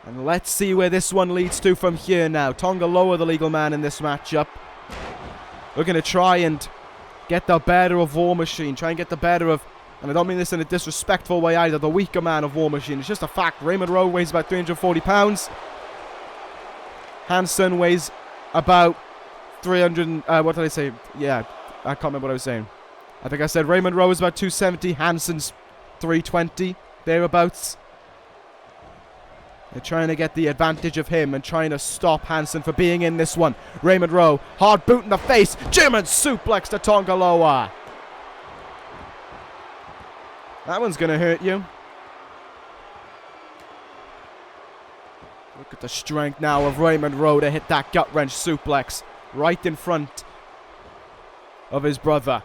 And let's see where this one leads to from here now. Tonga Loa, the legal man in this matchup. We're going to try and get the better of War Machine. Try and get the better of, and I don't mean this in a disrespectful way either, the weaker man of War Machine. It's just a fact. Raymond Rowe weighs about 340 pounds. Hansen weighs about 300, what did I say? Yeah, I can't remember what I was saying. I think I said Raymond Rowe is about 270. Hansen's 320, thereabouts. They're trying to get the advantage of him and trying to stop Hansen for being in this one. Raymond Rowe, hard boot in the face. German suplex to Tonga Loa. That one's going to hurt you. Look at the strength now of Raymond Rowe to hit that gut wrench suplex right in front of his brother.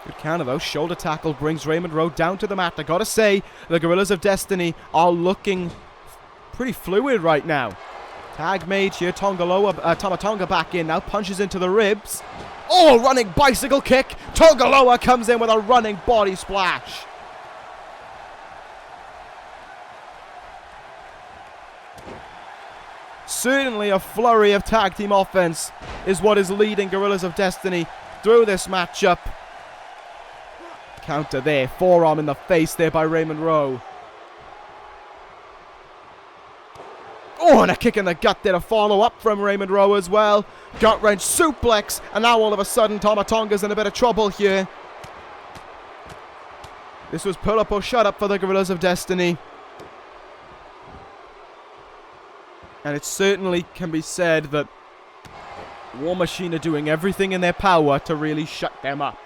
Good counter though. Shoulder tackle brings Raymond Rowe down to the mat. I gotta say, the Guerrillas of Destiny are looking pretty fluid right now. Tag made here. Tama Tonga back in now. Punches into the ribs. Oh, running bicycle kick. Tonga Loa comes in with a running body splash. Certainly a flurry of tag team offense is what is leading Guerrillas of Destiny through this matchup. Counter there. Forearm in the face there by Raymond Rowe. Oh, and a kick in the gut there to follow up from Raymond Rowe as well. Gut wrench suplex. And now all of a sudden, Tama Tonga's in a bit of trouble here. This was pull up or shut up for the Gorillas of Destiny. And it certainly can be said that War Machine are doing everything in their power to really shut them up.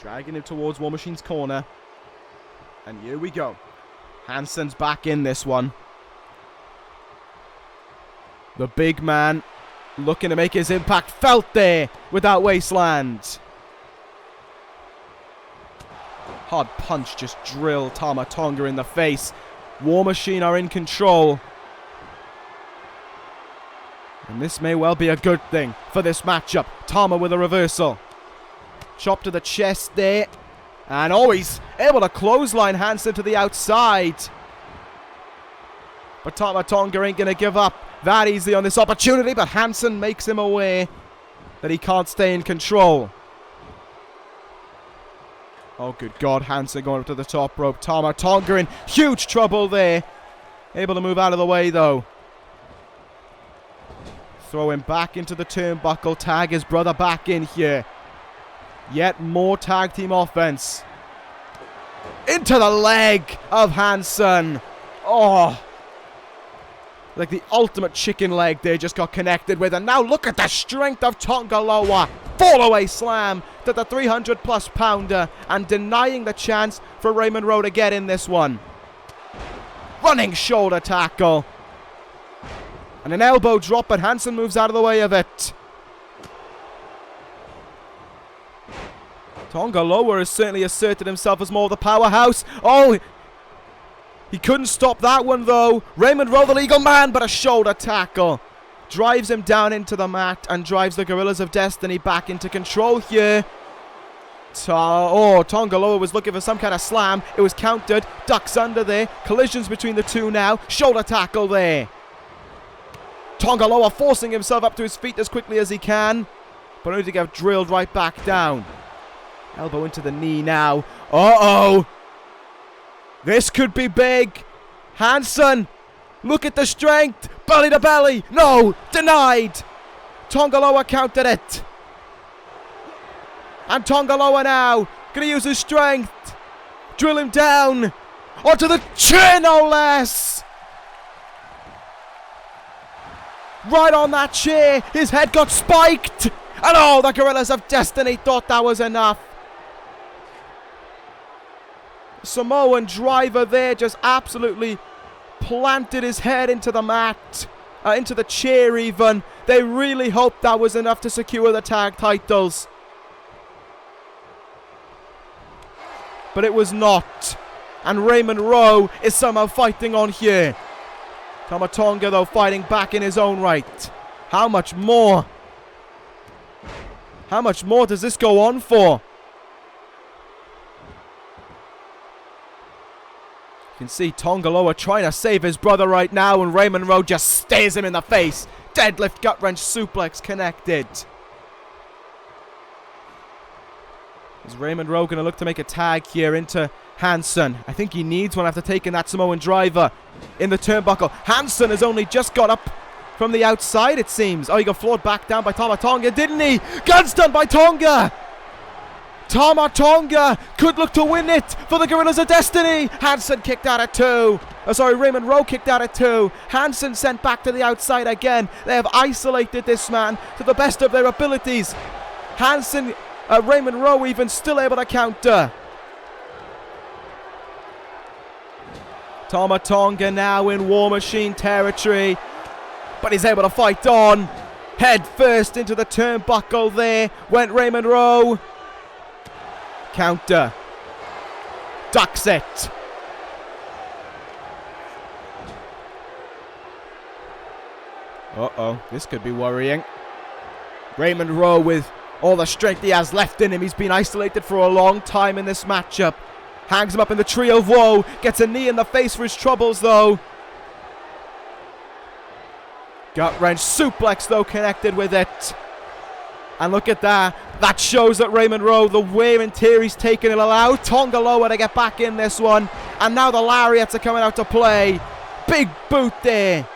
Dragging him towards War Machine's corner. And here we go. Hansen's back in this one. The big man looking to make his impact felt there with that wasteland. Hard punch just drilled Tama Tonga in the face. War Machine are in control. And this may well be a good thing for this matchup. Tama with a reversal. Chop to the chest there. And always able to clothesline Hansen to the outside. But Tama Tonga ain't going to give up that easily on this opportunity. But Hansen makes him aware that he can't stay in control. Oh, good God. Hansen going up to the top rope. Tama Tonga in huge trouble there. Able to move out of the way, though. Throw him back into the turnbuckle. Tag his brother back in here. Yet more tag team offense. Into the leg of Hansen. Oh. Like the ultimate chicken leg there just got connected with. And now look at the strength of Tonga Loa. Fall away slam to the 300+ pounder. And denying the chance for Raymond Rowe to get in this one. Running shoulder tackle. And an elbow drop, but Hansen moves out of the way of it. Tonga Loa has certainly asserted himself as more of the powerhouse. Oh, he couldn't stop that one, though. Raymond Rowe, the legal man, but a shoulder tackle. Drives him down into the mat and drives the Gorillas of Destiny back into control here. Tonga Loa was looking for some kind of slam. It was countered. Ducks under there. Collisions between the two now. Shoulder tackle there. Tonga Loa forcing himself up to his feet as quickly as he can. But only to get drilled right back down. Elbow into the knee now. Uh-oh. This could be big. Hansen. Look at the strength. Belly to belly. No. Denied. Tonga Loa countered it. And Tonga Loa now. Going to use his strength. Drill him down. Onto the chin, no less. Right on that chair. His head got spiked. And oh, the Gorillas of Destiny thought that was enough. Samoan driver there just absolutely planted his head into the mat. Into the chair even. They really hoped that was enough to secure the tag titles. But it was not. And Raymond Rowe is somehow fighting on here. Tama Tonga, though, fighting back in his own right. How much more? How much more does this go on for? You can see Tonga Loa trying to save his brother right now, and Raymond Rowe just stares him in the face. Deadlift gut wrench suplex connected. Is Raymond Rowe going to look to make a tag here into Hansen? I think he needs one after taking that Samoan driver in the turnbuckle. Hansen has only just got up from the outside, it seems. Oh, he got floored back down by Tama Tonga, didn't he? Guns done by Tonga. Tama Tonga could look to win it for the Gorillas of Destiny. Hansen kicked out at 2. Raymond Rowe kicked out at 2. Hansen sent back to the outside again. They have isolated this man to the best of their abilities. Raymond Rowe even still able to counter. Tama Tonga now in War Machine territory. But he's able to fight on. Head first into the turnbuckle there. Went Raymond Rowe. Counter. Ducks it. Uh-oh. This could be worrying. Raymond Rowe with all the strength he has left in him. He's been isolated for a long time in this matchup. Hangs him up in the tree of woe. Gets a knee in the face for his troubles, though. Gut wrench suplex, though, connected with it. And look at that. That shows that Raymond Rowe, the wear and tear he's taken, will allow Tonga Loa to get back in this one. And now the lariats are coming out to play. Big boot there.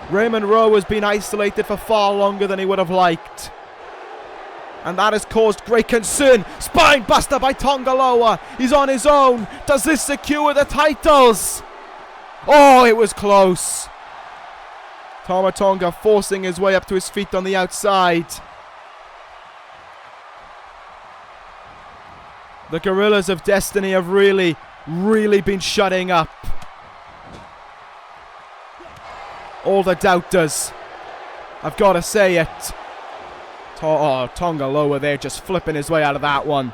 Raymond Rowe has been isolated for far longer than he would have liked. And that has caused great concern. Spine buster by Tonga Loa. He's on his own. Does this secure the titles? Oh, it was close. Tama Tonga forcing his way up to his feet on the outside. The Gorillas of Destiny have really been shutting up all the doubters. I've got to say it. Tonga Loa there just flipping his way out of that one.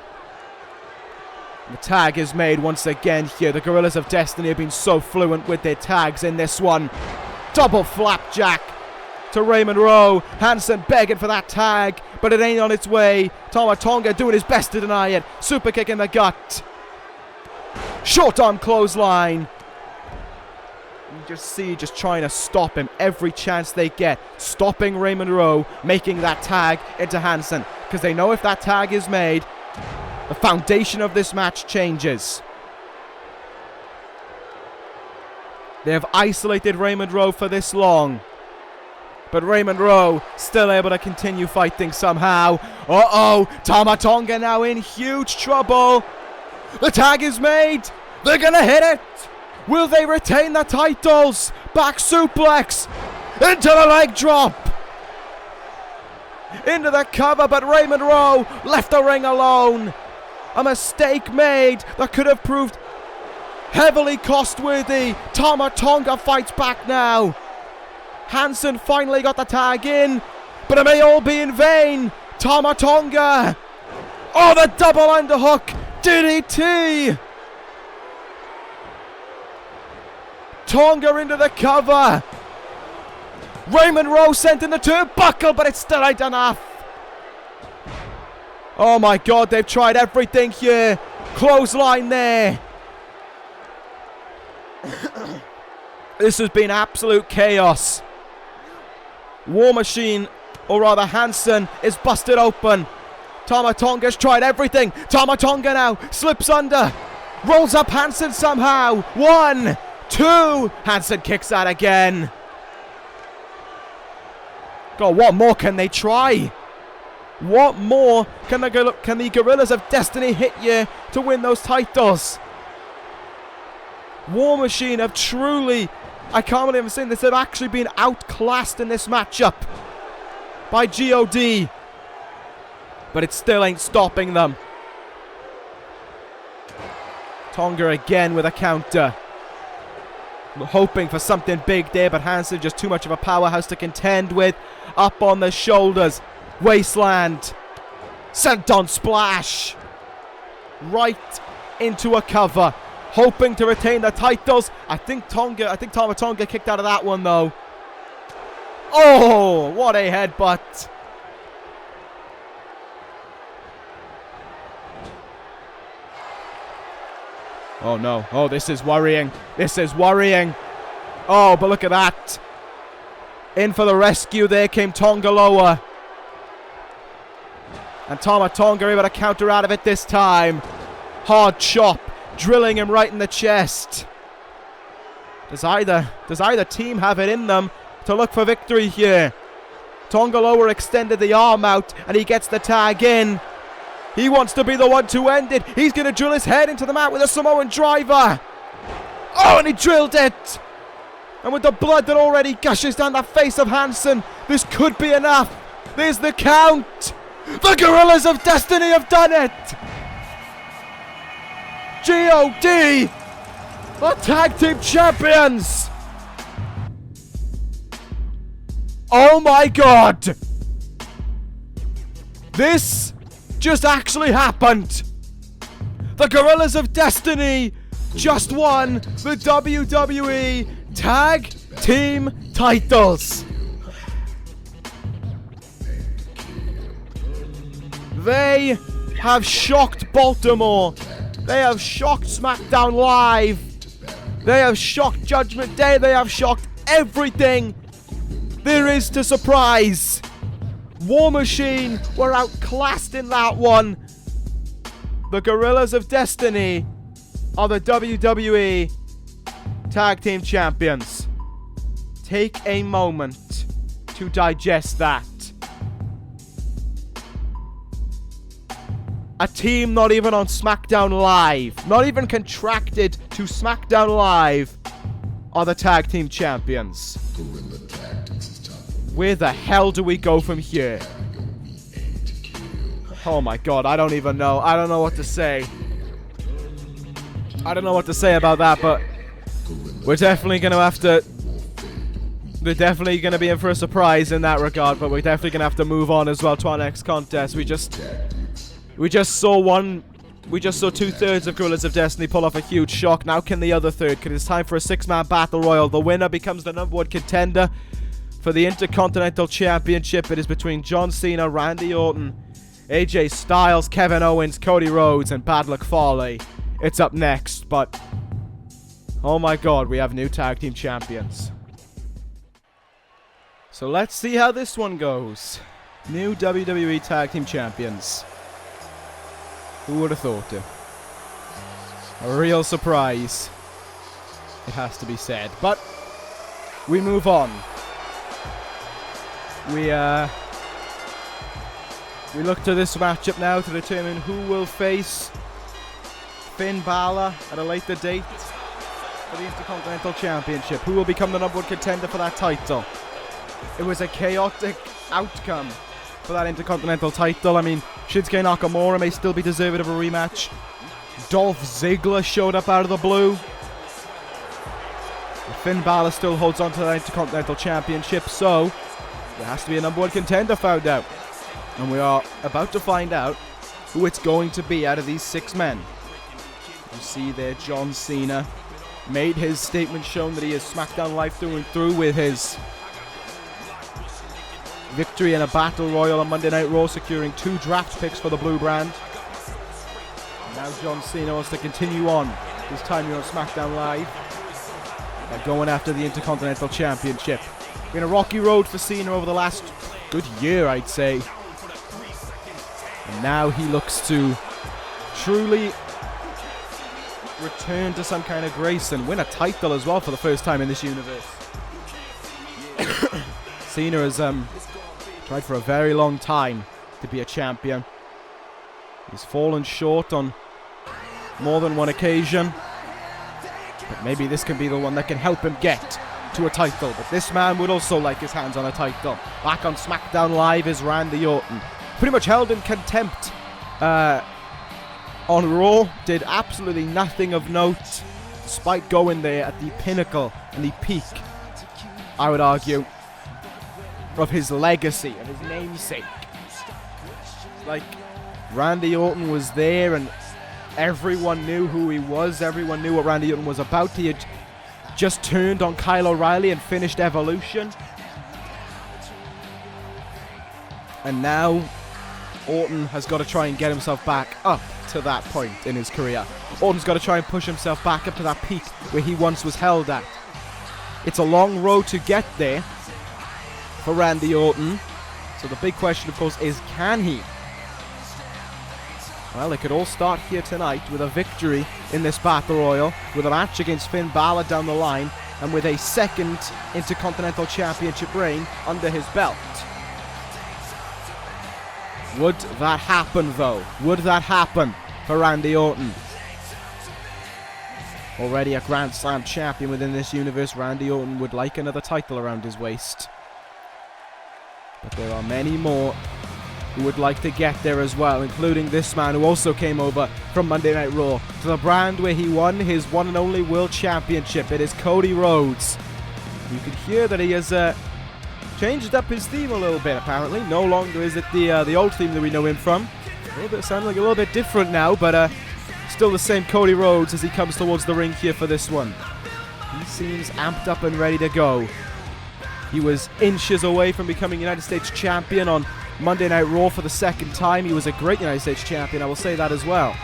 The tag is made once again here. The Gorillas of Destiny have been so fluent with their tags in this one. Double flapjack to Raymond Rowe. Hansen begging for that tag, but it ain't on its way. Tama Tonga doing his best to deny it. Super kick in the gut. Short arm clothesline. You just see just trying to stop him every chance they get. Stopping Raymond Rowe, making that tag into Hansen. Because they know if that tag is made, the foundation of this match changes. They have isolated Raymond Rowe for this long. But Raymond Rowe still able to continue fighting somehow. Uh-oh, Tama Tonga now in huge trouble. The tag is made. They're going to hit it. Will they retain the titles? Back suplex. Into the leg drop. Into the cover, but Raymond Rowe left the ring alone. A mistake made that could have proved heavily cost-worthy. Tama Tonga fights back now. Hansen finally got the tag in, but it may all be in vain. Tama Tonga. Oh, the double underhook. DDT. Tonga into the cover. Raymond Rowe sent in the turnbuckle, but it still ain't enough. Oh my God, they've tried everything here. Clothesline there. This has been absolute chaos. War Machine, or rather Hansen, is busted open. Tama Tonga's tried everything. Tama Tonga now slips under. Rolls up Hansen somehow. 1, 2. Hansen kicks out again. God, what more can they try? What more can the Gorillas of Destiny hit you to win those titles? War Machine have truly, I can't believe I'm saying this, they've actually been outclassed in this matchup by G.O.D. But it still ain't stopping them. Tonga again with a counter. Hoping for something big there, but Hansen just too much of a powerhouse to contend with. Up on the shoulders. Wasteland. Senton splash. Right into a cover. Hoping to retain the titles. I think Tama Tonga kicked out of that one though. Oh, what a headbutt. Oh no. Oh, this is worrying. This is worrying. Oh, but look at that. In for the rescue there came Tonga Loa. And Tama Tonga able to counter out of it this time. Hard chop. Drilling him right in the chest. Does either team have it in them to look for victory here? Tonga Loa extended the arm out and he gets the tag in. He wants to be the one to end it. He's going to drill his head into the mat with a Samoan driver. Oh, and he drilled it. And with the blood that already gushes down the face of Hansen, this could be enough. There's the count. The Gorillas of Destiny have done it. G.O.D. the Tag Team Champions. Oh my God. This just actually happened. The Gorillas of Destiny just won the WWE Tag Team titles. They have shocked Baltimore. They have shocked SmackDown Live. They have shocked Judgment Day. They have shocked everything there is to surprise. War Machine were outclassed in that one. The Gorillas of Destiny are the WWE Tag Team Champions. Take a moment to digest that. A team not even on SmackDown Live, not even contracted to SmackDown Live, are the Tag Team Champions. Where the hell do we go from here? Oh my god, I don't even know. I don't know what to say. I don't know what to say about that, but we're definitely going to have to... We're definitely going to be in for a surprise in that regard, but we're definitely going to have to move on as well to our next contest. We just saw 2/3 of Gorillas of Destiny pull off a huge shock. Now can the other third? Because it's time for a 6-man battle royal. The winner becomes the #1 contender for the Intercontinental Championship. It is between John Cena, Randy Orton, AJ Styles, Kevin Owens, Cody Rhodes, and Bad Luck Fale. It's up next, but oh my god, we have new tag team champions. So let's see how this one goes. New WWE Tag Team Champions. Who would have thought it? A real surprise, it has to be said. But we move on. We look to this matchup now to determine who will face Finn Bálor at a later date for the Intercontinental Championship. Who will become the #1 contender for that title? It was a chaotic outcome for that Intercontinental title. I mean, Shinsuke Nakamura may still be deserving of a rematch. Dolph Ziggler showed up out of the blue. Finn Bálor still holds on to the Intercontinental Championship, so there has to be a #1 contender found out. And we are about to find out who it's going to be out of these 6 men. You see there, John Cena made his statement shown that he is SmackDown Live through and through with his victory in a battle royal on Monday Night Raw, securing 2 draft picks for the blue brand. And now John Cena wants to continue on his time here on SmackDown Live by going after the Intercontinental Championship. Been a rocky road for Cena over the last good year, I'd say. And now he looks to truly return to some kind of grace and win a title as well for the first time in this universe. Cena has tried for a very long time to be a champion. He's fallen short on more than one occasion. But maybe this can be the one that can help him get to a title. But this man would also like his hands on a title. Back on SmackDown Live is Randy Orton. Pretty much held in contempt on Raw. Did absolutely nothing of note, despite going there at the pinnacle and the peak, I would argue, of his legacy, of his namesake. Like, Randy Orton was there and everyone knew who he was. Everyone knew what Randy Orton was about. He had just turned on Kyle O'Reilly and finished Evolution. And now Orton has got to try and get himself back up to that point in his career. Orton's got to try and push himself back up to that peak where he once was held at. It's a long road to get there for Randy Orton. So the big question, of course, is can he? Well, it could all start here tonight with a victory in this Battle Royal, with a match against Finn Bálor down the line, and with a second Intercontinental Championship reign under his belt. Would that happen, though? Would that happen for Randy Orton? Already a Grand Slam champion within this universe, Randy Orton would like another title around his waist. But there are many more who would like to get there as well, including this man who also came over from Monday Night Raw to the brand where he won his one and only World Championship. It is Cody Rhodes. You can hear that he has changed up his theme a little bit, apparently. No longer is it the old theme that we know him from. Sounding like a little bit different now, but still the same Cody Rhodes as he comes towards the ring here for this one. He seems amped up and ready to go. He was inches away from becoming United States Champion on Monday Night Raw for the second time. He was a great United States Champion, I will say that as well.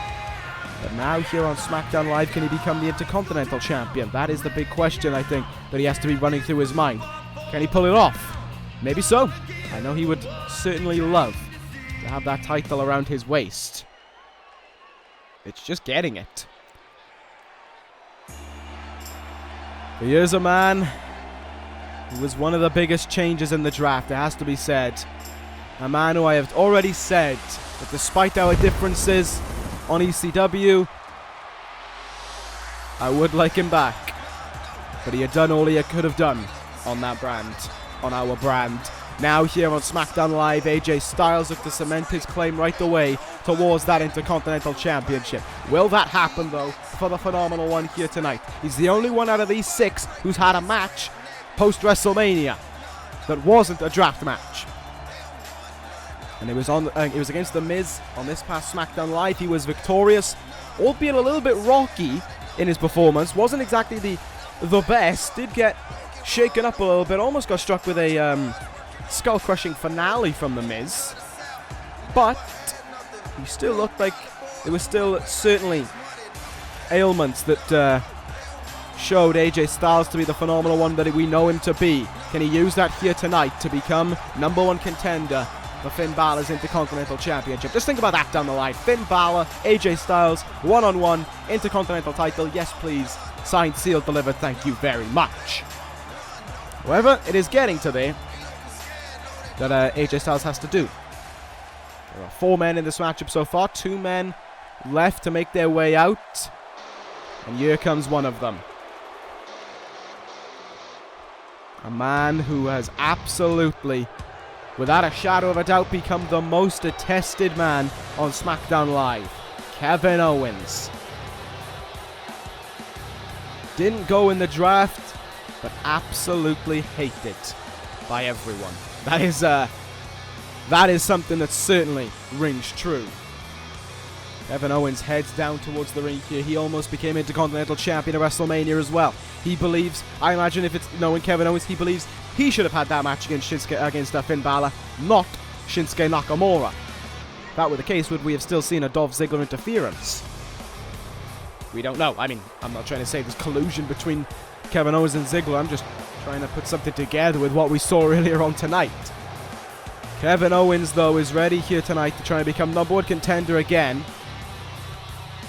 But now here on SmackDown Live, can he become the Intercontinental Champion? That is the big question, I think, that he has to be running through his mind. Can he pull it off? Maybe so. I know he would certainly love to have that title around his waist. It's just getting it. But here's a man who was one of the biggest changes in the draft, it has to be said. A man who I have already said that despite our differences on ECW, I would like him back. But he had done all he could have done on that brand, on our brand. Now here on SmackDown Live, AJ Styles looked to cement his claim right away towards that Intercontinental Championship. Will that happen though for the Phenomenal One here tonight? He's the only one out of these 6 who's had a match post-WrestleMania that wasn't a draft match. And it was against The Miz on this past SmackDown Live. He was victorious, albeit a little bit rocky in his performance. Wasn't exactly the best. Did get shaken up a little bit. Almost got struck with a skull-crushing finale from The Miz. But he still looked like there was still certainly ailments that showed AJ Styles to be the Phenomenal One that we know him to be. Can he use that here tonight to become #1 contender for Finn Balor's Intercontinental Championship? Just think about that down the line. Finn Balor, AJ Styles, one-on-one, Intercontinental title. Yes, please. Signed, sealed, delivered. Thank you very much. However, it is getting to there that AJ Styles has to do. There are 4 men in this matchup so far. 2 men left to make their way out. And here comes one of them. A man who has absolutely, without a shadow of a doubt, become the most detested man on SmackDown Live. Kevin Owens. Didn't go in the draft, but absolutely hated by everyone. That is something that certainly rings true. Kevin Owens heads down towards the ring here. He almost became Intercontinental Champion at WrestleMania as well. He believes, I imagine if it's knowing Kevin Owens, he believes he should have had that match against Finn Balor, not Shinsuke Nakamura. If that were the case, would we have still seen a Dolph Ziggler interference? We don't know. I mean, I'm not trying to say there's collusion between Kevin Owens and Ziggler. I'm just trying to put something together with what we saw earlier on tonight. Kevin Owens, though, is ready here tonight to try and become #1 contender again.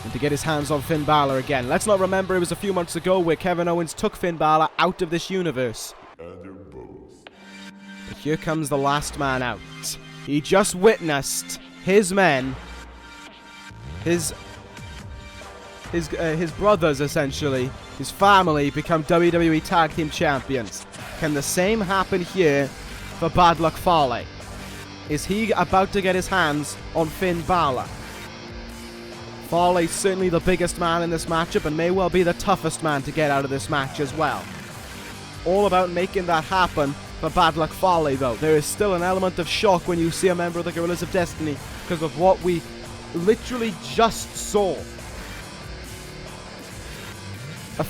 And to get his hands on Finn Balor again. Let's not remember it was a few months ago where Kevin Owens took Finn Balor out of this universe. But here comes the last man out. He just witnessed his men, his brothers essentially, his family become WWE Tag Team Champions. Can the same happen here for Bad Luck Fale? Is he about to get his hands on Finn Balor? Fale is certainly the biggest man in this matchup and may well be the toughest man to get out of this match as well. All about making that happen for Bad Luck Fale though. There is still an element of shock when you see a member of the Guerrillas of Destiny because of what we literally just saw.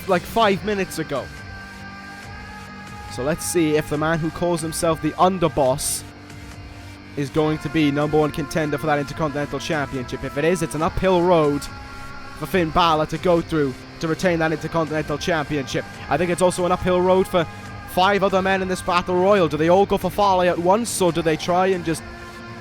Like 5 minutes ago. So let's see if the man who calls himself the Underboss is going to be #1 contender for that Intercontinental Championship. If it is, it's an uphill road for Finn Balor to go through to retain that Intercontinental Championship. I think it's also an uphill road for 5 other men in this Battle Royal. Do they all go for Fale at once, or do they try and just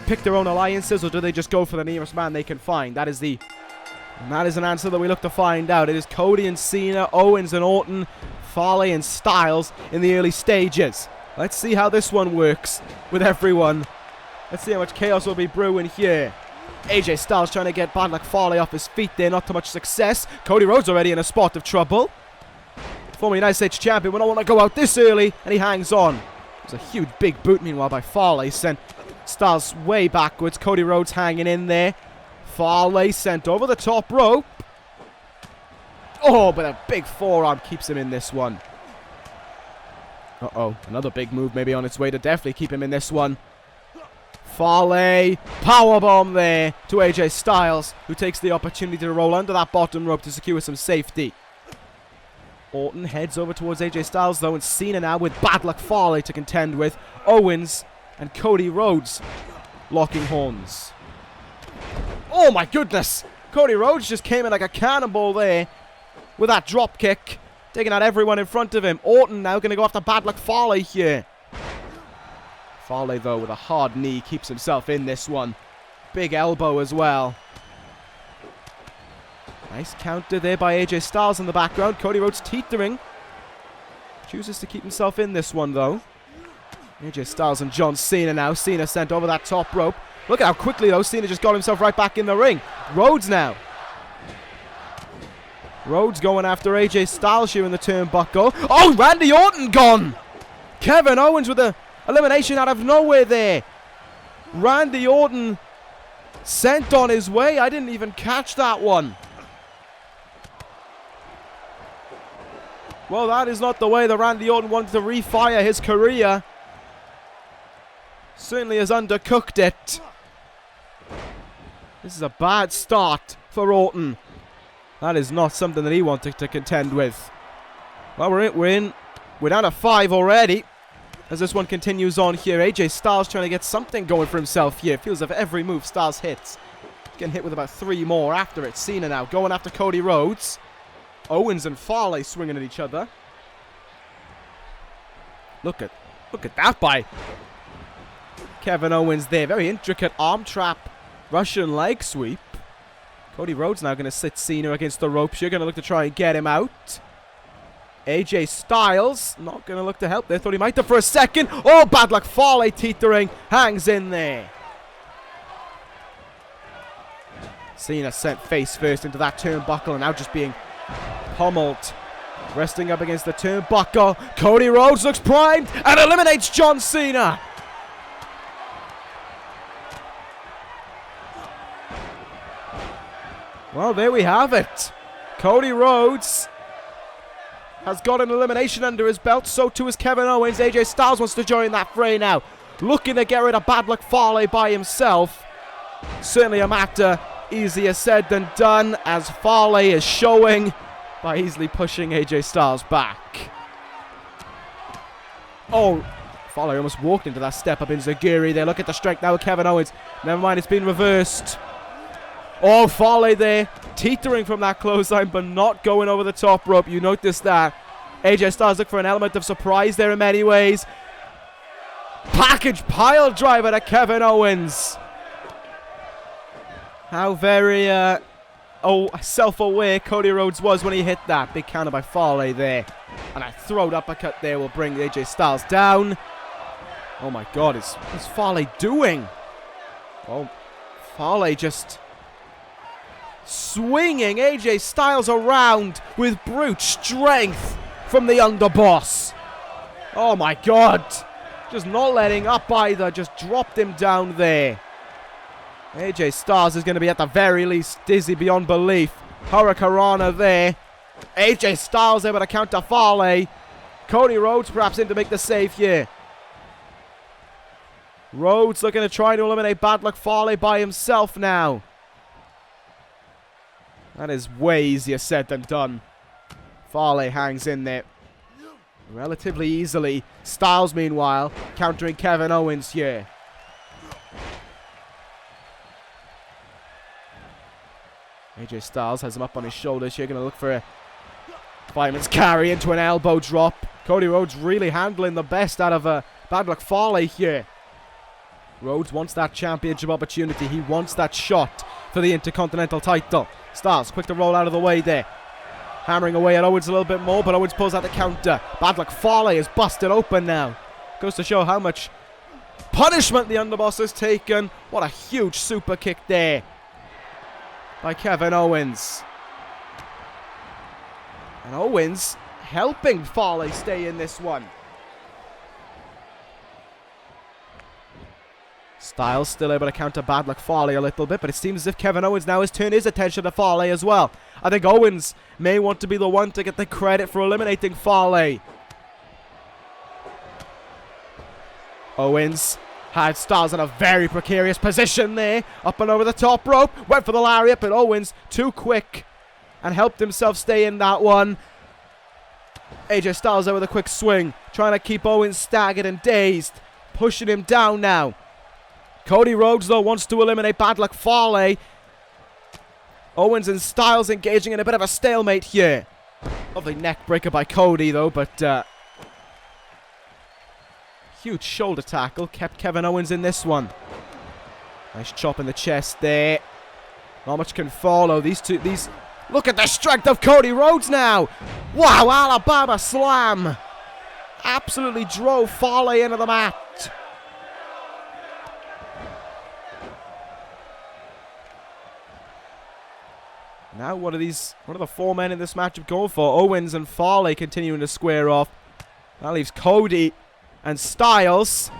pick their own alliances, or do they just go for the nearest man they can find? That is an answer that we look to find out. It is Cody and Cena, Owens and Orton, Fale and Styles in the early stages. Let's see how this one works with everyone. Let's see how much chaos will be brewing here. AJ Styles trying to get Bad Luck Fale off his feet there. Not too much success. Cody Rhodes already in a spot of trouble. Former United States Champion will not want to go out this early, and he hangs on. There's a huge big boot meanwhile by Fale. Sent Styles way backwards. Cody Rhodes hanging in there. Fale sent over the top rope. Oh, but a big forearm keeps him in this one. Uh-oh. Another big move maybe on its way to definitely keep him in this one. Fale, powerbomb there to AJ Styles, who takes the opportunity to roll under that bottom rope to secure some safety. Orton heads over towards AJ Styles though, and Cena now with Bad Luck Fale to contend with. Owens and Cody Rhodes locking horns. Oh my goodness! Cody Rhodes just came in like a cannonball there with that drop kick, taking out everyone in front of him. Orton now going to go after bad luck Fale here. Fale, though, with a hard knee, keeps himself in this one. Big elbow as well. Nice counter there by AJ Styles in the background. Cody Rhodes teetering. Chooses to keep himself in this one, though. AJ Styles and John Cena now. Cena sent over that top rope. Look at how quickly, though, Cena just got himself right back in the ring. Rhodes now. Rhodes going after AJ Styles here in the turnbuckle. Oh, Randy Orton gone! Kevin Owens with a elimination out of nowhere there. Randy Orton sent on his way. I didn't even catch that one. Well, that is not the way that Randy Orton wanted to refire his career. Certainly has undercooked it. This is a bad start for Orton. That is not something that he wanted to contend with. Well, we're down to 5 already as this one continues on here. AJ Styles trying to get something going for himself here. Feels as if every move Styles hits, getting hit with about 3 more after it. Cena now going after Cody Rhodes. Owens and Fale swinging at each other. Look at that by Kevin Owens there. Very intricate arm trap Russian leg sweep. Cody Rhodes now going to sit Cena against the ropes. You're going to look to try and get him out. AJ Styles not going to look to help there. Thought he might have for a second. Oh, bad luck. Fale teetering. Hangs in there. Cena sent face first into that turnbuckle and now just being pummeled. Resting up against the turnbuckle. Cody Rhodes looks primed and eliminates John Cena. Well, there we have it. Cody Rhodes has got an elimination under his belt. So too is Kevin Owens. AJ Styles wants to join that fray now. Looking to get rid of bad luck Fale by himself. Certainly a matter easier said than done, as Fale is showing by easily pushing AJ Styles back. Oh, Fale almost walked into that step up in Zaguri. They look at the strength now with Kevin Owens. Never mind, it's been reversed. Oh, Fale there, teetering from that clothesline, but not going over the top rope. You notice that. AJ Styles look for an element of surprise there in many ways. Package pile driver to Kevin Owens. How very self-aware Cody Rhodes was when he hit that. Big counter by Fale there. And a throat uppercut there will bring AJ Styles down. Oh my God, what's Fale doing? Oh, Fale just swinging AJ Styles around with brute strength from the underboss. Oh my God. Just not letting up either. Just dropped him down there. AJ Styles is going to be at the very least dizzy beyond belief. Hurricanrana there. AJ Styles able to counter Fale. Cody Rhodes perhaps in to make the save here. Rhodes looking to try to eliminate bad luck Fale by himself now. That is way easier said than done. Fale hangs in there relatively easily. Styles, meanwhile, countering Kevin Owens here. AJ Styles has him up on his shoulders here. Going to look for a fireman's carry into an elbow drop. Cody Rhodes really handling the best out of bad luck Fale here. Rhodes wants that championship opportunity. He wants that shot for the Intercontinental title. Styles quick to roll out of the way there. Hammering away at Owens a little bit more, but Owens pulls out the counter. Bad luck Fale is busted open now. Goes to show how much punishment the underboss has taken. What a huge super kick there by Kevin Owens. And Owens helping Fale stay in this one. Styles still able to counter bad luck Fale a little bit, but it seems as if Kevin Owens now has turned his attention to Fale as well. I think Owens may want to be the one to get the credit for eliminating Fale. Owens had Styles in a very precarious position there. Up and over the top rope. Went for the lariat, but Owens too quick and helped himself stay in that one. AJ Styles there with a quick swing, trying to keep Owens staggered and dazed. Pushing him down now. Cody Rhodes, though, wants to eliminate bad luck Fale. Owens and Styles engaging in a bit of a stalemate here. Lovely neck breaker by Cody, though, but huge shoulder tackle kept Kevin Owens in this one. Nice chop in the chest there. Not much can follow. These look at the strength of Cody Rhodes now. Wow, Alabama slam. Absolutely drove Fale into the mat. Now what are the four men in this matchup going for? Owens and Fale continuing to square off. That leaves Cody and Styles.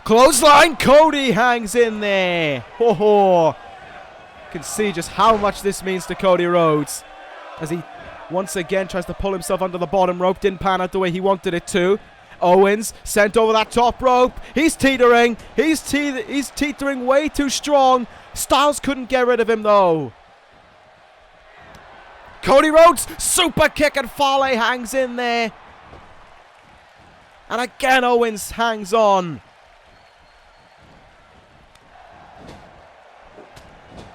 Clothesline, Cody hangs in there. Ho ho. You can see just how much this means to Cody Rhodes as he once again tries to pull himself under the bottom rope. Didn't pan out the way he wanted it to. Owens sent over that top rope. He's teetering. He's teetering way too strong. Styles couldn't get rid of him though. Cody Rhodes, super kick, and Fale hangs in there. And again Owens hangs on.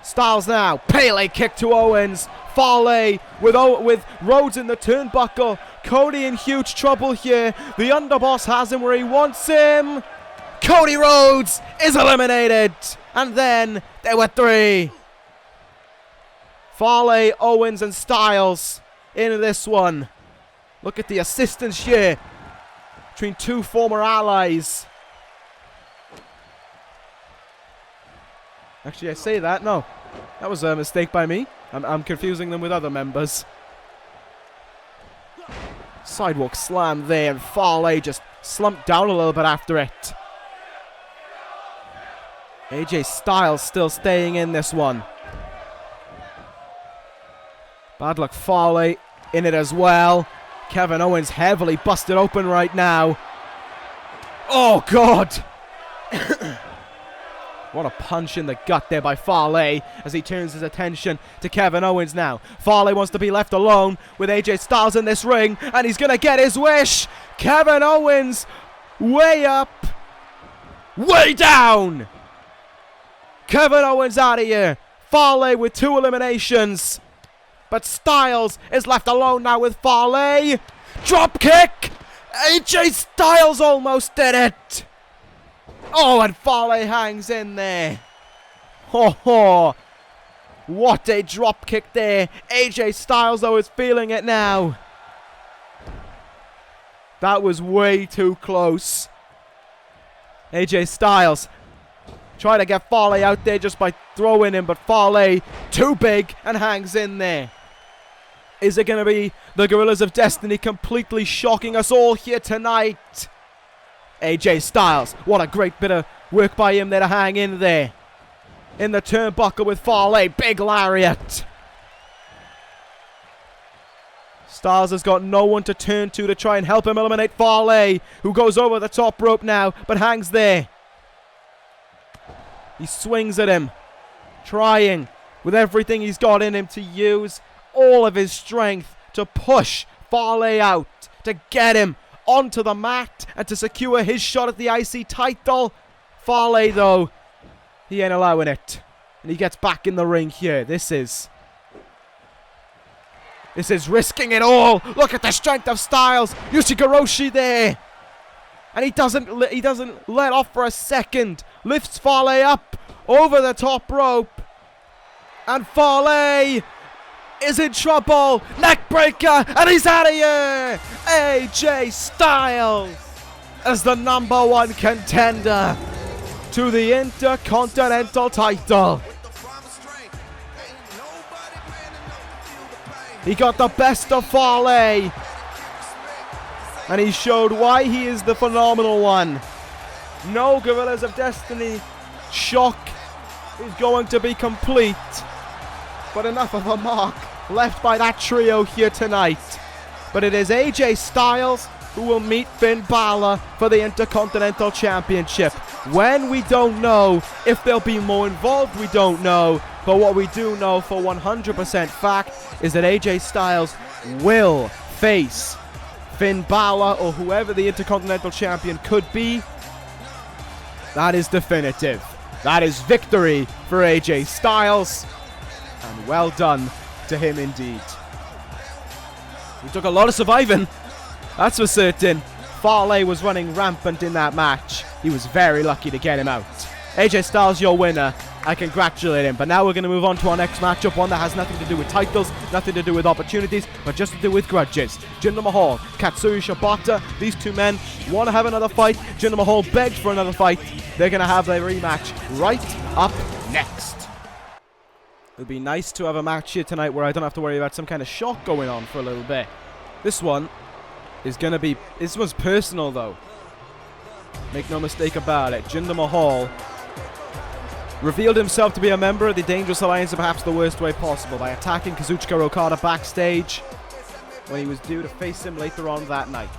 Styles now, Pele kick to Owens. Fale with Rhodes in the turnbuckle. Cody in huge trouble here. The underboss has him where he wants him. Cody Rhodes is eliminated. And then there were three. Fale, Owens, and Styles in this one. Look at the assistance here between two former allies. Actually, I say that. No, that was a mistake by me. I'm confusing them with other members. Sidewalk slam there, and Fale just slumped down a little bit after it. AJ Styles still staying in this one. Bad luck Fale in it as well. Kevin Owens heavily busted open right now. Oh, God. What a punch in the gut there by Fale as he turns his attention to Kevin Owens now. Fale wants to be left alone with AJ Styles in this ring, and he's going to get his wish. Kevin Owens way up, way down. Kevin Owens out of here. Fale with 2 eliminations. But Styles is left alone now with Fale. Drop kick. AJ Styles almost did it. Oh, and Fale hangs in there. Ho ho. What a drop kick there. AJ Styles, though, is feeling it now. That was way too close. AJ Styles trying to get Fale out there just by throwing him, but Fale too big and hangs in there. Is it going to be the Gorillas of Destiny completely shocking us all here tonight? AJ Styles, what a great bit of work by him there to hang in there. In the turnbuckle with Fale, big lariat. Styles has got no one to turn to try and help him eliminate Fale, who goes over the top rope now, but hangs there. He swings at him, trying with everything he's got in him to use all of his strength to push Fale out, to get him onto the mat and to secure his shot at the IC title. Fale, though, he ain't allowing it. And he gets back in the ring here. This is risking it all. Look at the strength of Styles. Yoshigoroshi there. And he doesn't let off for a second. Lifts Fale up over the top rope. And Fale is in trouble. Neckbreaker, and he's out of here. AJ Styles as the #1 contender to the Intercontinental title. He got the best of Fale, and he showed why he is the phenomenal one. No Gorillas of Destiny shock is going to be complete, but enough of a mark left by that trio here tonight. But it is AJ Styles who will meet Finn Bálor for the Intercontinental Championship. When, we don't know. If they'll be more involved, we don't know. But what we do know for 100% fact is that AJ Styles will face Finn Bálor, or whoever the Intercontinental Champion could be. That is definitive. That is victory for AJ Styles. And well done to him indeed. He took a lot of surviving, that's for certain. Fale was running rampant in that match. He was very lucky to get him out. AJ Styles, your winner. I congratulate him. But now we're going to move on to our next matchup. One that has nothing to do with titles, nothing to do with opportunities, but just to do with grudges. Jinder Mahal, Katsuyori Shibata. These two men want to have another fight. Jinder Mahal begged for another fight. They're going to have their rematch right up next. It would be nice to have a match here tonight where I don't have to worry about some kind of shock going on for a little bit. This one is going to be... This one's personal, though. Make no mistake about it. Jinder Mahal revealed himself to be a member of the Dangerous Alliance in perhaps the worst way possible by attacking Kazuchika Okada backstage when he was due to face him later on that night.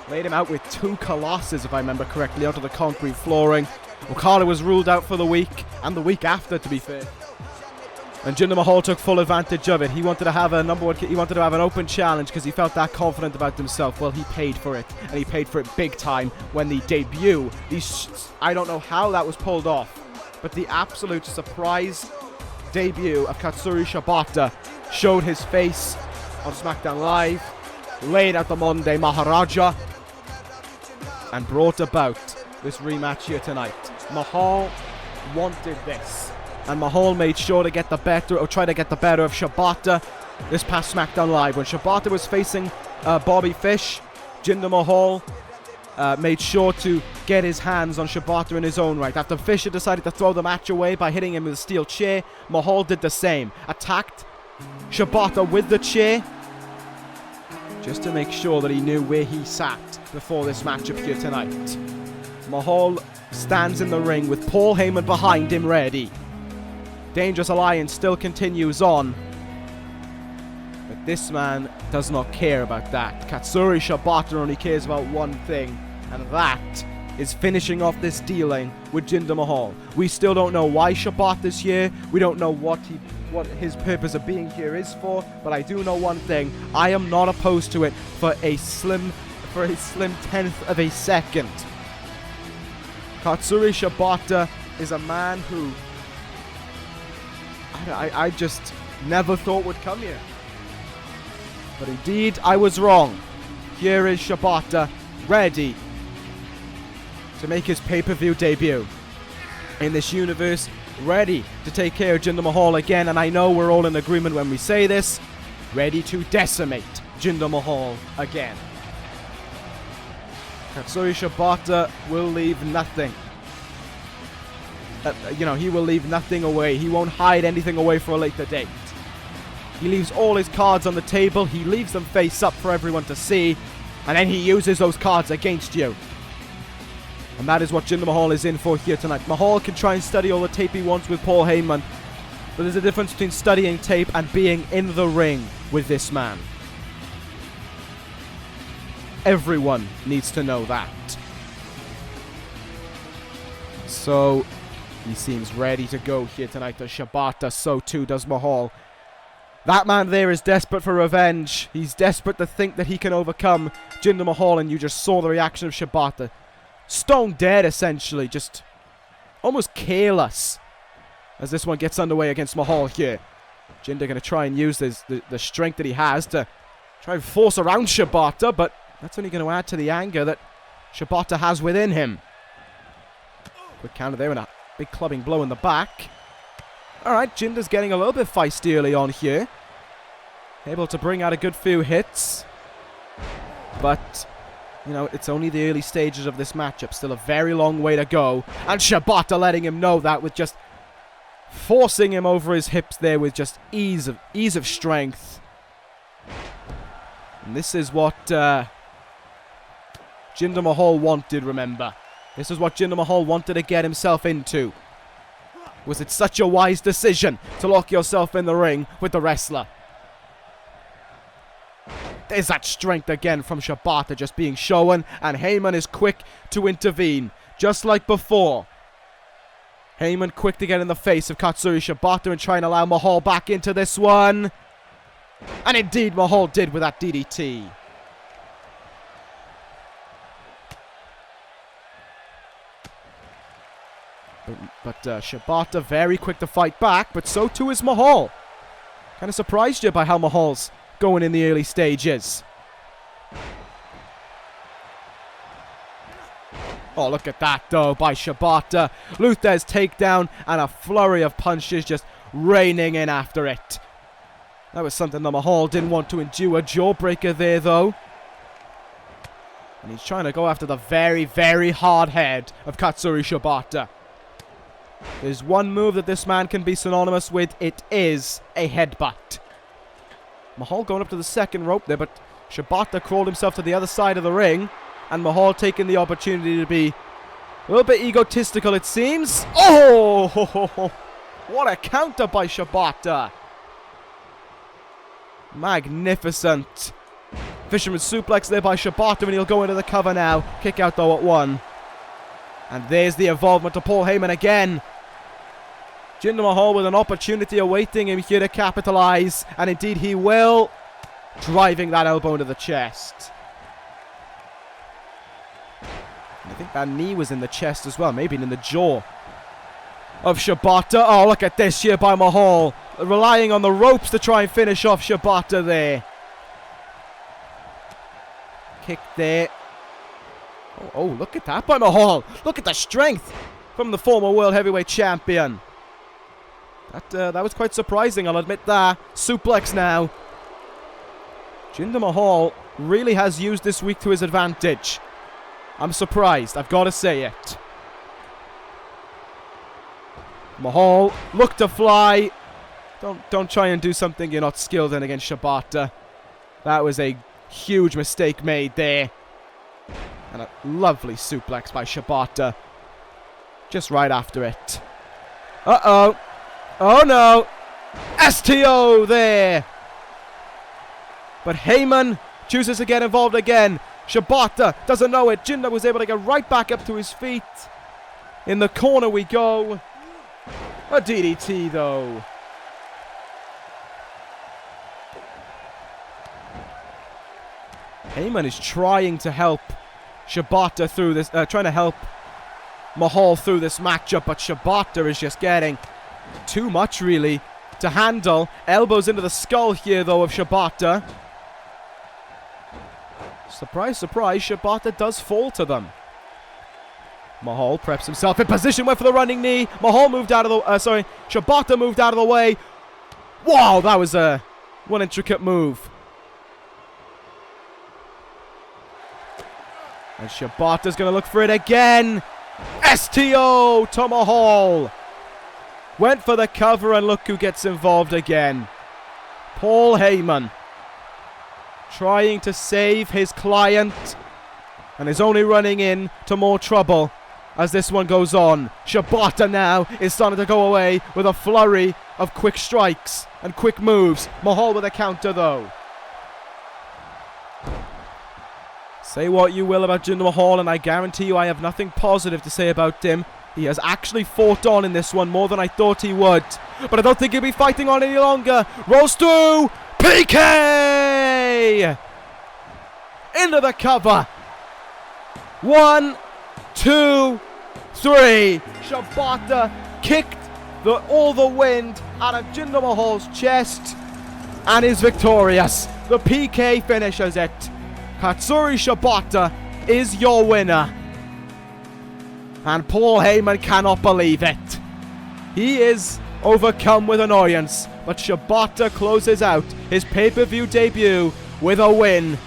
Laid him out with 2 colossus, if I remember correctly, onto the concrete flooring. Okada was ruled out for the week, and the week after, to be fair. And Jinder Mahal took full advantage of it. He wanted to have a he wanted to have an open challenge because he felt that confident about himself. Well, he paid for it, and he paid for it big time when the debut. I don't know how that was pulled off, but the absolute surprise debut of Katsuyori Shibata showed his face on SmackDown Live, laid out the Monday Maharaja, and brought about this rematch here tonight. Mahal wanted this, and Mahal made sure to get the better, or try to get the better of Shibata this past SmackDown Live. When Shibata was facing Bobby Fish, Jinder Mahal made sure to get his hands on Shibata in his own right. After Fish had decided to throw the match away by hitting him with a steel chair, Mahal did the same. Attacked Shibata with the chair, just to make sure that he knew where he sat before this matchup here tonight. Mahal stands in the ring with Paul Heyman behind him ready. Dangerous Alliance still continues on, but this man does not care about that. Katsuyori Shibata only cares about one thing, and that is finishing off this dealing with Jinder Mahal. We still don't know why Shibata's here. We don't know what his purpose of being here is for, but I do know one thing. I am not opposed to it for a slim tenth of a second. Katsuyori Shibata is a man who I just never thought would come here. But indeed, I was wrong. Here is Shibata, ready to make his pay-per-view debut in this universe, ready to take care of Jinder Mahal again, and I know we're all in agreement when we say this, ready to decimate Jinder Mahal again. Katsuyori Shibata will leave nothing. He will leave nothing away. He won't hide anything away for a later date. He leaves all his cards on the table. He leaves them face up for everyone to see, and then he uses those cards against you. And that is what Jinder Mahal is in for here tonight. Mahal can try and study all the tape he wants with Paul Heyman, but there's a difference between studying tape and being in the ring with this man. Everyone needs to know that. So he seems ready to go here tonight to Shibata. So too does Mahal. That man there is desperate for revenge. He's desperate to think that he can overcome Jinder Mahal, and you just saw the reaction of Shibata. Stone dead, essentially. Just almost careless as this one gets underway against Mahal here. Jinder going to try and use the strength that he has to try and force around Shibata, but that's only going to add to the anger that Shibata has within him. Quick counter there and a big clubbing blow in the back. Alright, Jinder's getting a little bit feisty early on here. Able to bring out a good few hits. But, it's only the early stages of this matchup. Still a very long way to go. And Shibata letting him know that with just forcing him over his hips there with just ease of strength. And this is what Jinder Mahal wanted, remember. This is what Jinder Mahal wanted to get himself into. Was it such a wise decision to lock yourself in the ring with the wrestler? There's that strength again from Shibata just being shown, and Heyman is quick to intervene, just like before. Heyman quick to get in the face of Katsuyori Shibata and try and allow Mahal back into this one. And indeed Mahal did with that DDT. But Shibata very quick to fight back, but so too is Mahal. Kind of surprised you by how Mahal's going in the early stages. Oh, look at that, though, by Shibata. Luther's takedown and a flurry of punches just raining in after it. That was something that Mahal didn't want to endure. Jawbreaker there, though. And he's trying to go after the very, very hard head of Katsuyori Shibata. There's one move that this man can be synonymous with. It is a headbutt. Mahal going up to the second rope there, but Shibata crawled himself to the other side of the ring. And Mahal taking the opportunity to be a little bit egotistical, it seems. Oh! What a counter by Shibata. Magnificent. Fisherman suplex there by Shibata, and he'll go into the cover now. Kick out, though, at 1. And there's the involvement of Paul Heyman again. Jinder Mahal with an opportunity awaiting him here to capitalize. And indeed he will. Driving that elbow into the chest. I think that knee was in the chest as well, maybe in the jaw of Shibata. Oh, look at this here by Mahal. Relying on the ropes to try and finish off Shibata there. Kick there. Oh, look at that by Mahal. Look at the strength from the former World Heavyweight Champion. That was quite surprising, I'll admit that. Suplex now. Jinder Mahal really has used this week to his advantage. I'm surprised, I've got to say it. Mahal, look to fly. Don't try and do something you're not skilled in against Shibata. That was a huge mistake made there. And a lovely suplex by Shibata. Just right after it. Uh-oh. Oh no. STO there. But Heyman chooses to get involved again. Shibata doesn't know it. Jinder was able to get right back up to his feet. In the corner we go. A DDT though. Heyman is trying to help Shibata through this, trying to help Mahal through this matchup, but Shibata is just getting too much really to handle. Elbows into the skull here though of Shibata. Surprise, surprise, Shibata does fall to them. Mahal preps himself in position, went for the running knee. Mahal moved out of the, Shibata moved out of the way. Wow, that was one intricate move. And Shibata's going to look for it again. STO to Mahal. Went for the cover, and look who gets involved again. Paul Heyman. Trying to save his client. And is only running in to more trouble as this one goes on. Shibata now is starting to go away with a flurry of quick strikes and quick moves. Mahal with a counter though. Say what you will about Jinder Mahal, and I guarantee you I have nothing positive to say about him. He has actually fought on in this one more than I thought he would. But I don't think he'll be fighting on any longer. Rolls through. PK! Into the cover. 1, 2, 3. Shibata kicked all the wind out of Jinder Mahal's chest and is victorious. The PK finishes it. Katsuyori Shibata is your winner. And Paul Heyman cannot believe it. He is overcome with annoyance, but Shibata closes out his pay-per-view debut with a win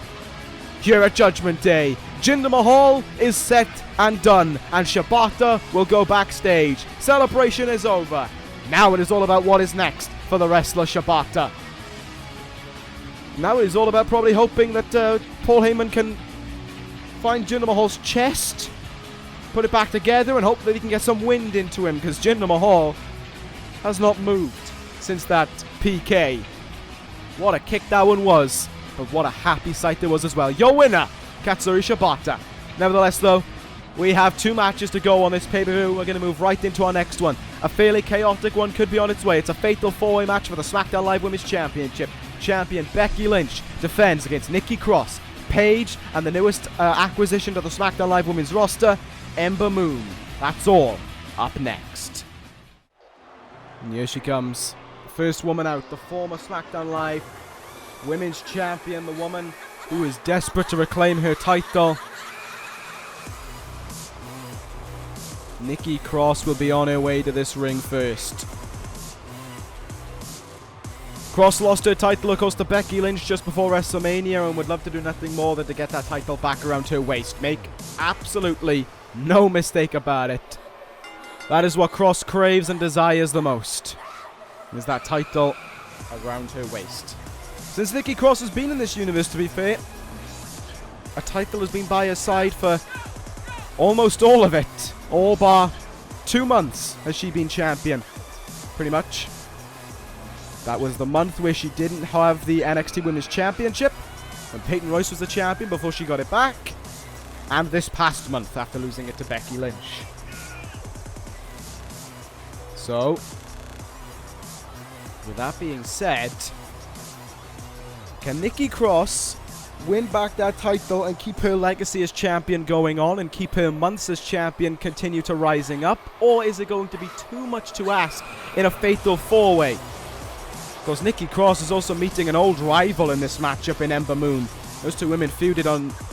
here at Judgment Day. Jinder Mahal is set and done, and Shibata will go backstage. Celebration is over. Now it is all about what is next for the wrestler Shibata. Now it is all about probably hoping that Paul Heyman can find Jinder Mahal's chest, put it back together, and hope that he can get some wind into him, because Jinder Mahal has not moved since that PK. What a kick that one was, but what a happy sight there was as well. Your winner, Katsuyori Shibata. Nevertheless, though, we have 2 matches to go on this pay-per-view. We're going to move right into our next one. A fairly chaotic one could be on its way. It's a fatal 4-way match for the SmackDown Live Women's Championship. Champion Becky Lynch defends against Nikki Cross, Paige, and the newest acquisition to the SmackDown Live Women's roster, Ember Moon. That's all up next. And here she comes. First woman out, the former SmackDown Live Women's Champion, the woman who is desperate to reclaim her title. Nikki Cross will be on her way to this ring first. Cross lost her title, of course, to Becky Lynch just before WrestleMania and would love to do nothing more than to get that title back around her waist. Make absolutely no mistake about it. That is what Cross craves and desires the most, is that title around her waist. Since Nikki Cross has been in this universe, to be fair, a title has been by her side for almost all of it. All bar 2 months has she been champion, pretty much. That was the month where she didn't have the NXT Women's Championship, when Peyton Royce was the champion before she got it back, and this past month after losing it to Becky Lynch. So, with that being said, can Nikki Cross win back that title and keep her legacy as champion going on and keep her months as champion continue to rising up? Or is it going to be too much to ask in a fatal four-way? Of course, Nikki Cross is also meeting an old rival in this matchup in Ember Moon. Those two women feuded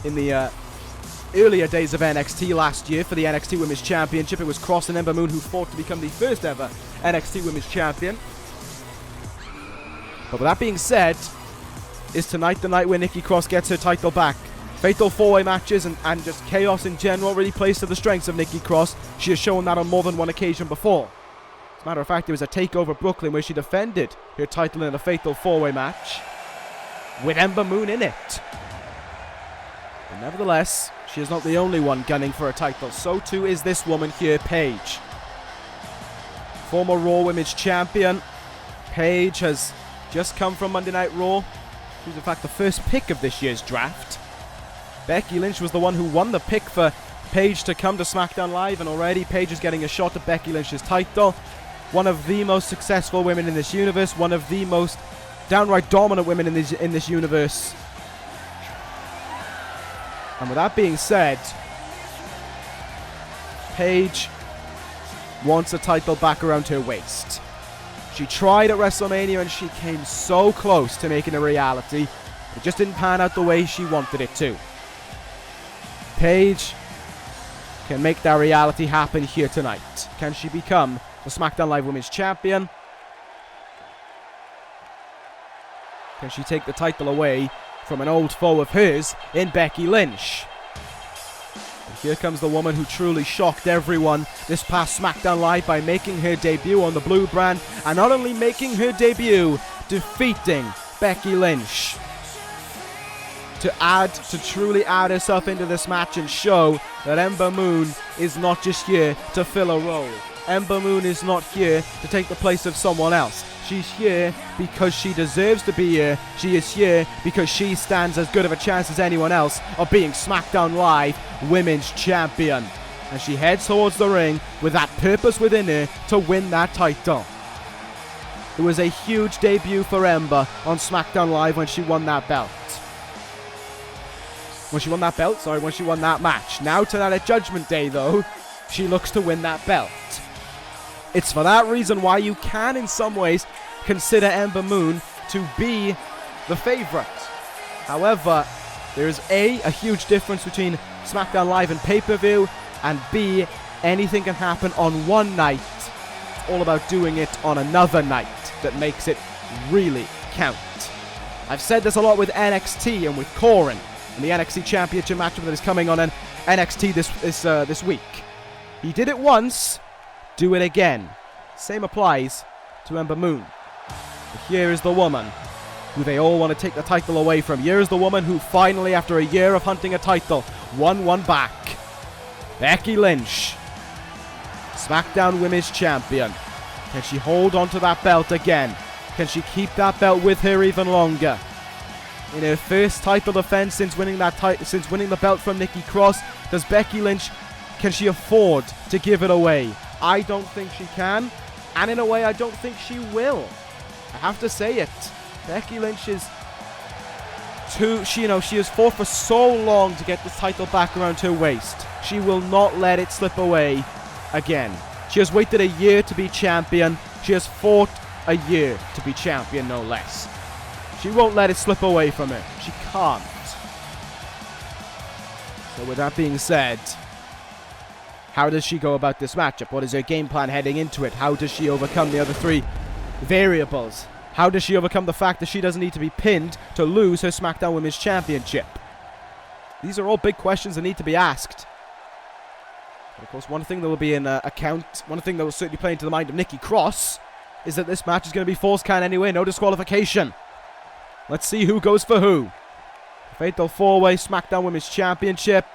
in the earlier days of NXT last year for the NXT Women's Championship. It was Cross and Ember Moon who fought to become the first ever NXT Women's Champion. But with that being said, is tonight the night where Nikki Cross gets her title back? Fatal four-way matches and just chaos in general really plays to the strengths of Nikki Cross. She has shown that on more than one occasion before. As a matter of fact, there was a TakeOver Brooklyn where she defended her title in a fatal four-way match with Ember Moon in it. But nevertheless, she is not the only one gunning for a title. So too is this woman here, Paige. Former Raw Women's Champion. Paige has just come from Monday Night Raw. She was in fact the first pick of this year's draft. Becky Lynch was the one who won the pick for Paige to come to SmackDown Live, and already Paige is getting a shot at Becky Lynch's title. One of the most successful women in this universe, one of the most downright dominant women in this universe. And with that being said, Paige wants a title back around her waist. She tried at WrestleMania and she came so close to making it a reality. It just didn't pan out the way she wanted it to. Paige can make that reality happen here tonight. Can she become the SmackDown Live Women's Champion? Can she take the title away from an old foe of hers in Becky Lynch? And here comes the woman who truly shocked everyone this past SmackDown Live by making her debut on the blue brand, and not only making her debut, defeating Becky Lynch. To truly add herself into this match and show that Ember Moon is not just here to fill a role. Ember Moon is not here to take the place of someone else. She's here because she deserves to be here. She is here because she stands as good of a chance as anyone else of being SmackDown Live Women's Champion. And she heads towards the ring with that purpose within her to win that title. It was a huge debut for Ember on SmackDown Live when she won that belt. When she won that match. Now tonight at Judgment Day, though, she looks to win that belt. It's for that reason why you can, in some ways, consider Ember Moon to be the favorite. However, there is A, huge difference between SmackDown Live and pay-per-view, and B, anything can happen on one night. It's all about doing it on another night that makes it really count. I've said this a lot with NXT and with Corin, and the NXT Championship matchup that is coming on NXT this week. He did it once, do it again. Same applies to Ember Moon. But here is the woman who they all want to take the title away from. Here is the woman who finally, after a year of hunting a title, won one back. Becky Lynch, SmackDown Women's Champion. Can she hold on to that belt again? Can she keep that belt with her even longer? In her first title defense since winning the belt from Nikki Cross, does Becky Lynch, can she afford to give it away? I don't think she can, and in a way I don't think she will. I have to say it. Becky Lynch is she has fought for so long to get this title back around her waist. She will not let it slip away again. She has waited a year to be champion. She has fought a year to be champion, no less. She won't let it slip away from her. She can't. So with that being said, how does she go about this matchup? What is her game plan heading into it? How does she overcome the other three variables? How does she overcome the fact that she doesn't need to be pinned to lose her SmackDown Women's Championship? These are all big questions that need to be asked. But of course, one thing that will be in one thing that will certainly play into the mind of Nikki Cross is that this match is going to be false count anyway, no disqualification. Let's see who goes for who. Fatal 4-Way SmackDown Women's Championship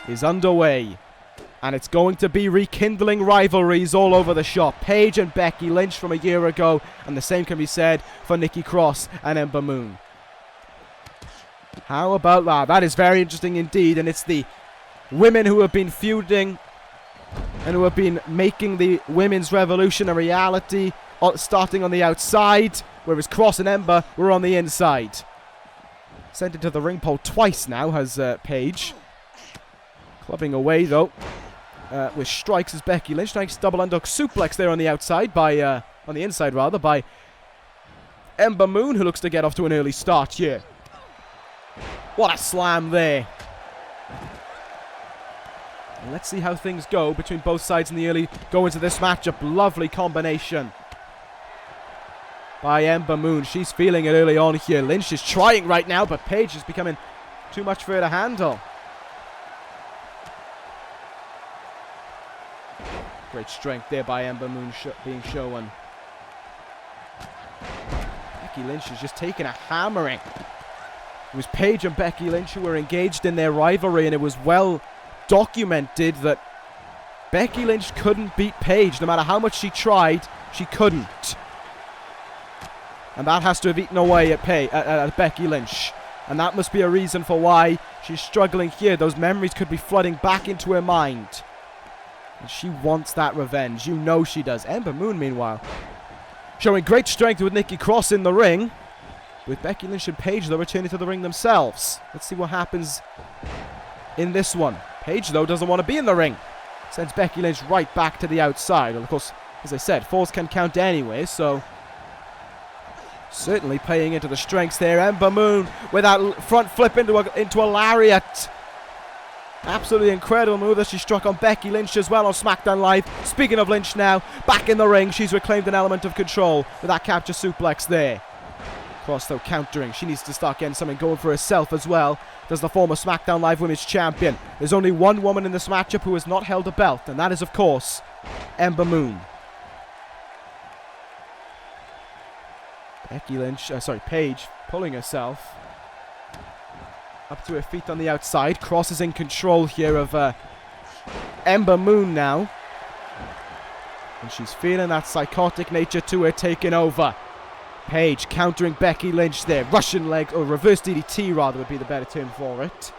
is underway. And it's going to be rekindling rivalries all over the shop. Paige and Becky Lynch from a year ago. And the same can be said for Nikki Cross and Ember Moon. How about that? That is very interesting indeed. And it's the women who have been feuding and who have been making the women's revolution a reality, starting on the outside, whereas Cross and Ember were on the inside. Sent into the ring pole twice now has Paige. Clubbing away though with strikes as Becky Lynch. Nice double underhook suplex there on the outside by on the inside rather by Ember Moon, who looks to get off to an early start here. What a slam there. And let's see how things go between both sides in the early go into this matchup. Lovely combination by Ember Moon. She's feeling it early on here. Lynch is trying right now, but Paige is becoming too much for her to handle. Great strength there by Ember Moon being shown. Becky Lynch is just taking a hammering. It was Paige and Becky Lynch who were engaged in their rivalry, and it was well documented that Becky Lynch couldn't beat Paige. No matter how much she tried, she couldn't. And that has to have eaten away at Becky Lynch. And that must be a reason for why she's struggling here. Those memories could be flooding back into her mind. And she wants that revenge. You know she does. Ember Moon, meanwhile, showing great strength with Nikki Cross in the ring. With Becky Lynch and Paige, though, returning to the ring themselves. Let's see what happens in this one. Paige, though, doesn't want to be in the ring. Sends Becky Lynch right back to the outside. And, of course, as I said, falls can count anyway, so certainly playing into the strengths there. Ember Moon with that front flip into a lariat. Absolutely incredible move that she struck on Becky Lynch as well on SmackDown Live. Speaking of Lynch now, back in the ring. She's reclaimed an element of control with that capture suplex there. Cross, though, countering. She needs to start getting something going for herself as well. Does the former SmackDown Live Women's Champion. There's only one woman in this matchup who has not held a belt, and that is, of course, Ember Moon. Paige pulling herself up to her feet on the outside. Cross is in control here of Ember Moon now. And she's feeling that psychotic nature to her taking over. Paige countering Becky Lynch there. Russian leg, or reverse DDT rather would be the better term for it.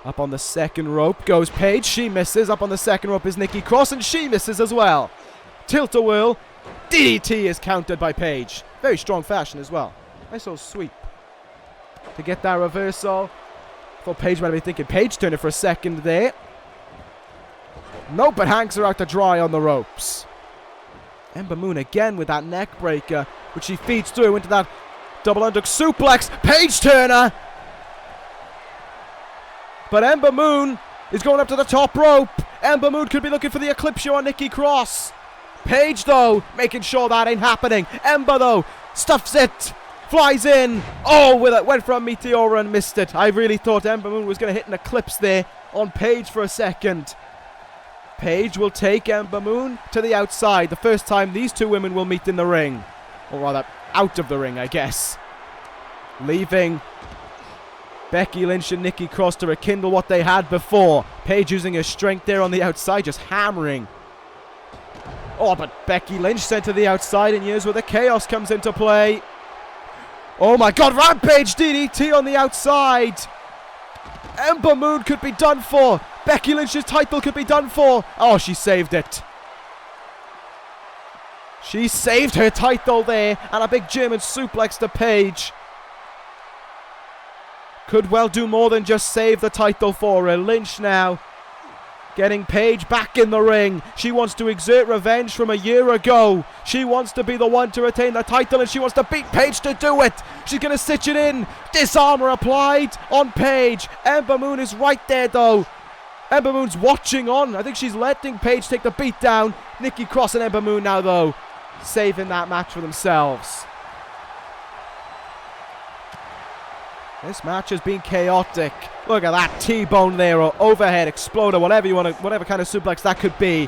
Up on the second rope goes Paige. She misses. Up on the second rope is Nikki Cross, and she misses as well. Tilt-a-whirl. DDT is countered by Paige. Very strong fashion as well. Nice little sweep to get that reversal. Thought Paige might be thinking Paige turned it for a second there. Nope, but hangs her out to dry on the ropes. Ember Moon again with that neck breaker, which she feeds through into that double underhook suplex. Paige Turner. But Ember Moon is going up to the top rope. Ember Moon could be looking for the Eclipse on Nikki Cross. Paige, though, making sure that ain't happening. Ember, though, stuffs it. Flies in. Oh, went for a Meteora and missed it. I really thought Ember Moon was going to hit an Eclipse there on Paige for a second. Paige will take Ember Moon to the outside. The first time these two women will meet in the ring. Or rather, out of the ring, I guess. Leaving Becky Lynch and Nikki Cross to rekindle what they had before. Paige using her strength there on the outside, just hammering. Oh, but Becky Lynch sent to the outside, and here's where the chaos comes into play. Oh my god, Rampage DDT on the outside. Ember Moon could be done for. Becky Lynch's title could be done for. Oh, she saved it. She saved her title there. And a big German suplex to Paige. Could well do more than just save the title for her. Lynch now Getting Paige back in the ring. She wants to exert revenge from a year ago. She wants to be the one to retain the title, and she wants to beat Paige to do it. She's going to stitch it in. Disarmor applied on Paige. Ember Moon is right there, though. Ember Moon's watching on. I think she's letting Paige take the beat down. Nikki Cross and Ember Moon now, though, saving that match for themselves. This match has been chaotic. Look at that T-bone there, or overhead exploder, whatever you want to, whatever kind of suplex that could be.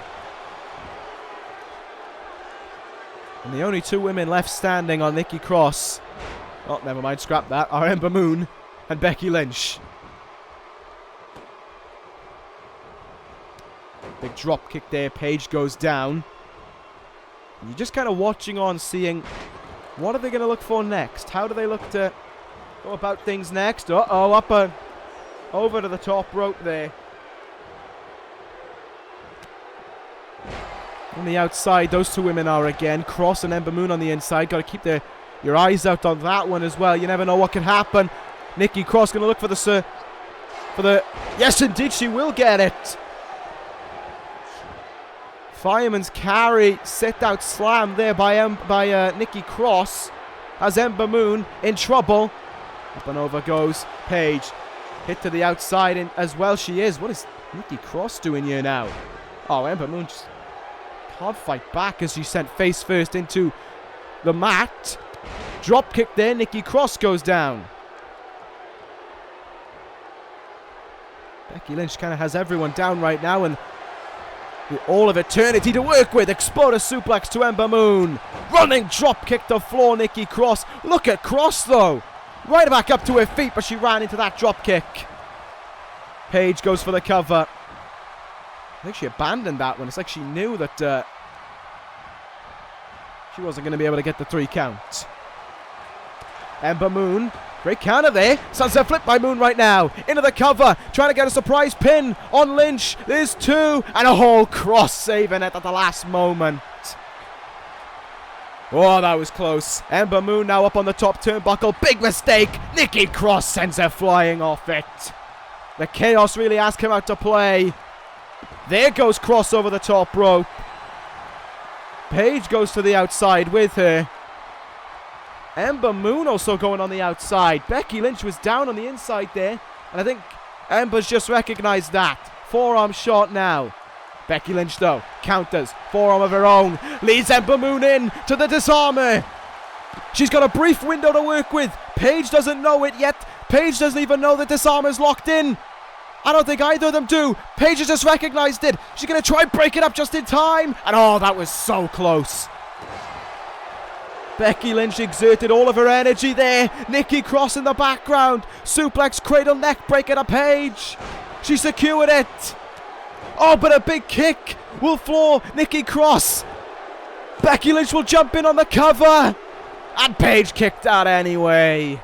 And the only two women left standing on Nikki Cross, oh, never mind, scrap that, are Ember Moon and Becky Lynch. Big drop kick there. Paige goes down. And you're just kind of watching on, seeing what are they going to look for next? How do they look to go about things next? Uh-oh, up and over to the top rope there. On the outside, those two women are again. Cross and Ember Moon on the inside. Got to keep your eyes out on that one as well. You never know what can happen. Nikki Cross going to look for the... Yes, indeed, she will get it. Fireman's carry, sit-out slam there by Nikki Cross. Has Ember Moon in trouble. Up and over goes Paige. Hit to the outside and as well she is. What is Nikki Cross doing here now? Oh, Ember Moon just can't fight back as she's sent face first into the mat. Drop kick there. Nikki Cross goes down. Becky Lynch kind of has everyone down right now, and all of eternity to work with. Exploder suplex to Ember Moon. Running drop kick to floor Nikki Cross. Look at Cross though. Right back up to her feet, but she ran into that drop kick. Paige goes for the cover. I think she abandoned that one. It's like she knew that she wasn't going to be able to get the 3 count. Ember Moon. Great counter there. Sunset flip by Moon right now. Into the cover. Trying to get a surprise pin on Lynch. There's 2. And a whole Cross saving it at the last moment. Oh, that was close. Ember Moon now up on the top turnbuckle. Big mistake. Nikki Cross sends her flying off it. The chaos really has come out to play. There goes Cross over the top rope. Paige goes to the outside with her. Ember Moon also going on the outside. Becky Lynch was down on the inside there. And I think Ember's just recognized that. Forearm shot now. Becky Lynch though counters. Forearm of her own. Leads Ember Moon in to the disarmer. She's got a brief window to work with. Paige doesn't know it yet. Paige doesn't even know the disarmer's locked in. I don't think either of them do. Paige has just recognized it. She's going to try and break it up just in time. And oh, that was so close. Becky Lynch exerted all of her energy there. Nikki Cross in the background. Suplex, cradle, neck breaker to Paige. She secured it. Oh, but a big kick will floor Nikki Cross. Becky Lynch will jump in on the cover. And Paige kicked out anyway.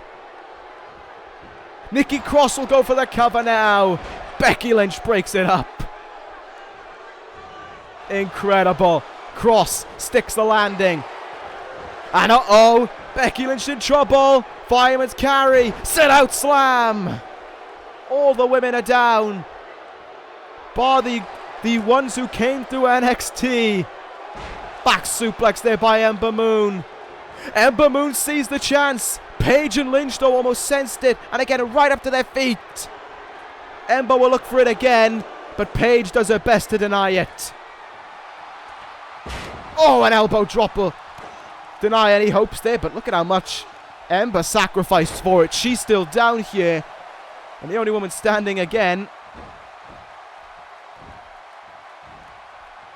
Nikki Cross will go for the cover now. Becky Lynch breaks it up. Incredible. Cross sticks the landing. And uh-oh, Becky Lynch in trouble. Fireman's carry. Sit-out slam. All the women are down. Bar the ones who came through NXT. Back suplex there by Ember Moon. Ember Moon sees the chance. Paige and Lynch though almost sensed it and are getting right up to their feet. Ember will look for it again, but Paige does her best to deny it. Oh, an elbow drop will deny any hopes there, but look at how much Ember sacrificed for it. She's still down here, and the only woman standing again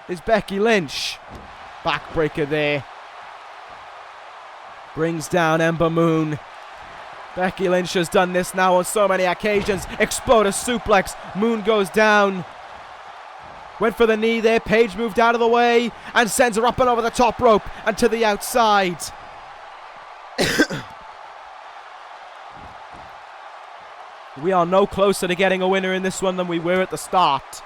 is Becky Lynch. Backbreaker there. Brings down Ember Moon. Becky Lynch has done this now on so many occasions. Exploder suplex. Moon goes down. Went for the knee there. Paige moved out of the way and sends her up and over the top rope and to the outside. We are no closer to getting a winner in this one than we were at the start.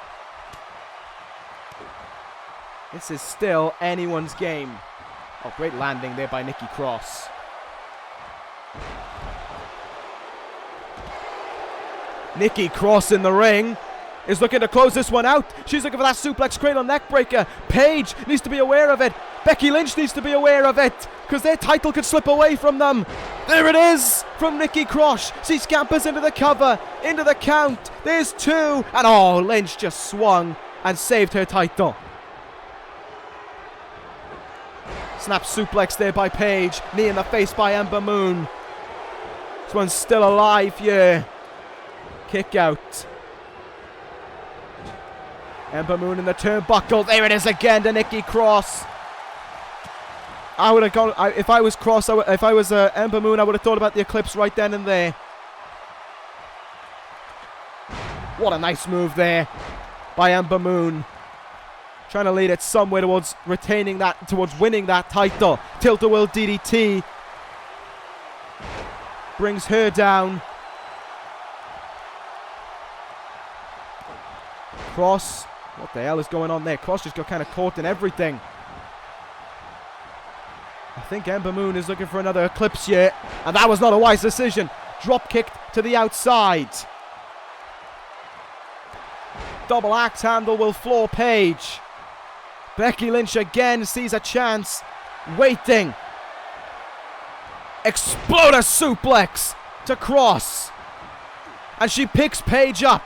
This is still anyone's game. Oh, great landing there by Nikki Cross. Nikki Cross in the ring. is looking to close this one out. She's looking for that suplex cradle neck breaker. Paige needs to be aware of it. Becky Lynch needs to be aware of it, because their title could slip away from them. There it is from Nikki Cross. She scampers into the cover, into the count. There's 2, and oh, Lynch just swung and saved her title. Snap suplex there by Paige. Knee in the face by Ember Moon. This one's still alive here. Kick out. Ember Moon in the turnbuckle. There it is again to Nikki Cross. I would have gone. If I was Cross, if I was Ember Moon, I would have thought about the Eclipse right then and there. What a nice move there by Ember Moon. Trying to lead it somewhere towards retaining that, towards winning that title. Tilt-a-whirl DDT. Brings her down. Cross. What the hell is going on there? Cross just got kind of caught in everything. I think Ember Moon is looking for another Eclipse here. And that was not a wise decision. Drop kicked to the outside. Double axe handle will floor Paige. Becky Lynch again sees a chance. Waiting. Exploder suplex to Cross. And she picks Paige up.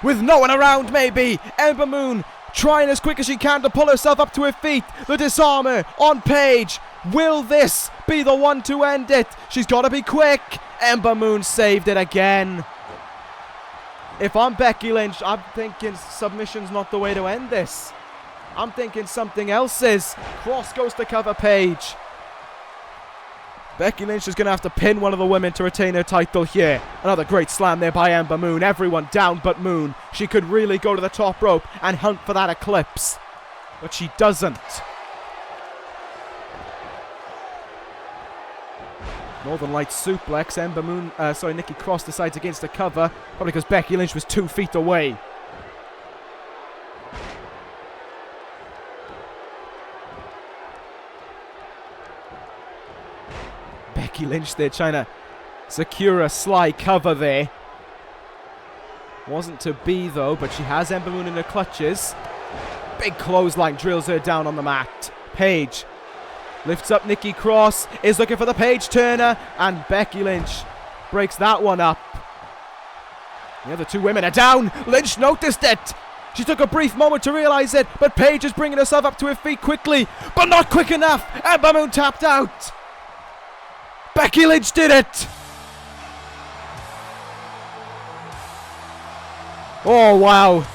With no one around maybe. Ember Moon trying as quick as she can to pull herself up to her feet. The disarmer on Paige. Will this be the one to end it? She's got to be quick. Ember Moon saved it again. If I'm Becky Lynch, I'm thinking submission's not the way to end this. I'm thinking something else is. Cross goes to cover Paige. Becky Lynch is going to have to pin one of the women to retain her title here. Another great slam there by Ember Moon. Everyone down but Moon. She could really go to the top rope and hunt for that Eclipse. But she doesn't. Northern Lights suplex. Ember Moon, Nikki Cross decides against the cover. Probably because Becky Lynch was 2 feet away. Becky Lynch there trying to secure a sly cover there. Wasn't to be though, but she has Ember Moon in her clutches. Big clothesline drills her down on the mat. Paige lifts up Nikki Cross, is looking for the Paige turner, and Becky Lynch breaks that one up. The other 2 women are down. Lynch noticed it. She took a brief moment to realize it, but Paige is bringing herself up to her feet quickly, but not quick enough. Ember Moon tapped out. Becky Lynch did it! Oh, wow.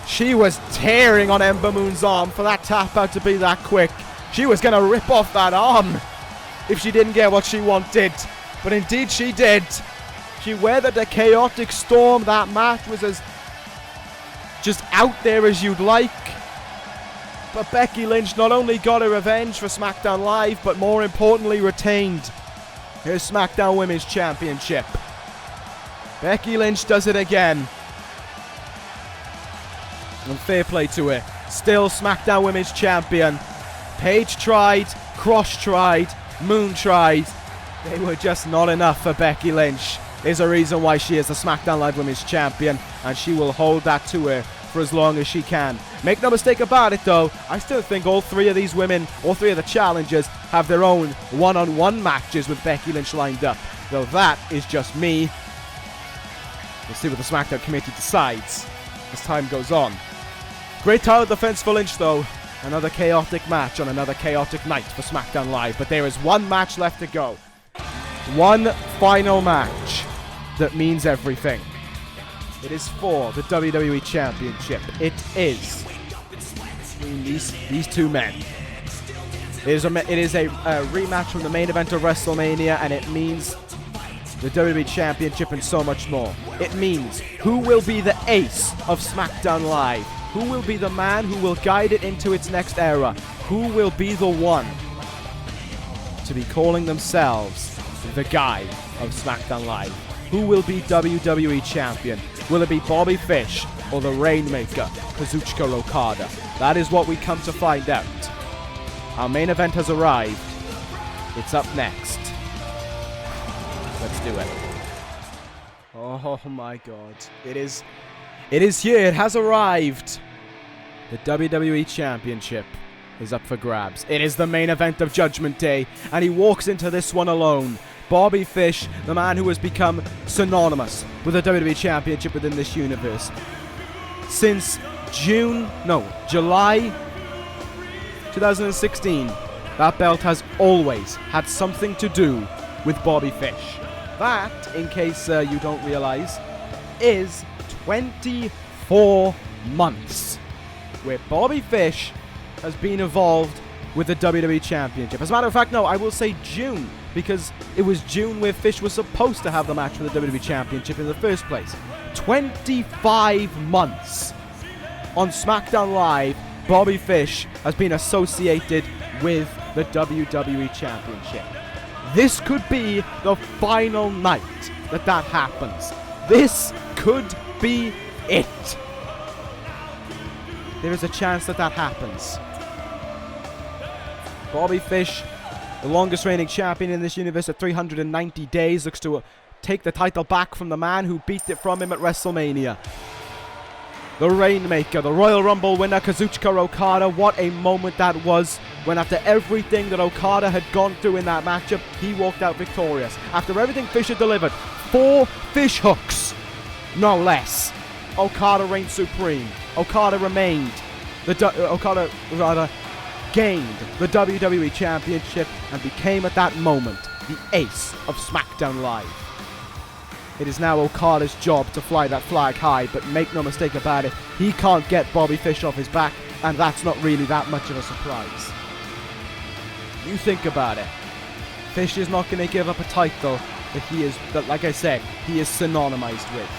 She was tearing on Ember Moon's arm for that tap out to be that quick. She was going to rip off that arm if she didn't get what she wanted. But indeed she did. She weathered a chaotic storm. That match was as just out there as you'd like. But Becky Lynch not only got her revenge for SmackDown Live, but more importantly retained her SmackDown Women's Championship. Becky Lynch does it again. And fair play to her. Still SmackDown Women's Champion. Paige tried, Cross tried, Moon tried. They were just not enough for Becky Lynch. There's a reason why she is the SmackDown Live Women's Champion, and she will hold that to her for as long as she can. Make no mistake about it though, I still think all 3 of these women, all 3 of the challengers, have their own one-on-one matches with Becky Lynch lined up. Though that is just me. We'll see what the SmackDown committee decides as time goes on. Great title defense for Lynch though. Another chaotic match on another chaotic night for SmackDown Live. But there is one match left to go. One final match that means everything. It is for the WWE Championship. It is between these 2 men. It is a rematch from the main event of WrestleMania, and it means the WWE Championship and so much more. It means who will be the ace of SmackDown Live? Who will be the man who will guide it into its next era? Who will be the one to be calling themselves the guy of SmackDown Live? Who will be WWE Champion? Will it be Bobby Fish or the Rainmaker, Kazuchika Okada? That is what we come to find out. Our main event has arrived. It's up next. Let's do it. Oh my god. It is It is here. It has arrived. The WWE Championship is up for grabs. It is the main event of Judgment Day, and he walks into this one alone. Bobby Fish, the man who has become synonymous with the WWE Championship within this universe. Since July 2016, that belt has always had something to do with Bobby Fish. That, in case you don't realize, is 24 months where Bobby Fish has been involved with the WWE Championship. As a matter of fact, no, I will say June, because it was June where Fish was supposed to have the match for the WWE Championship in the first place. 25 months. On SmackDown Live, Bobby Fish has been associated with the WWE Championship. This could be the final night that happens. This could be it. There is a chance that happens. Bobby Fish, the longest reigning champion in this universe at 390 days, looks to take the title back from the man who beat it from him at WrestleMania. The Rainmaker, the Royal Rumble winner, Kazuchika Okada. What a moment that was, when after everything that Okada had gone through in that matchup, he walked out victorious. After everything Fish had delivered, 4 fish hooks, no less. Okada reigned supreme. Okada gained the WWE Championship and became at that moment the ace of SmackDown Live. It is now Okada's job to fly that flag high, but make no mistake about it, he can't get Bobby Fish off his back, and that's not really that much of a surprise. You think about it. Fish is not going to give up a title that like I said, he is synonymized with.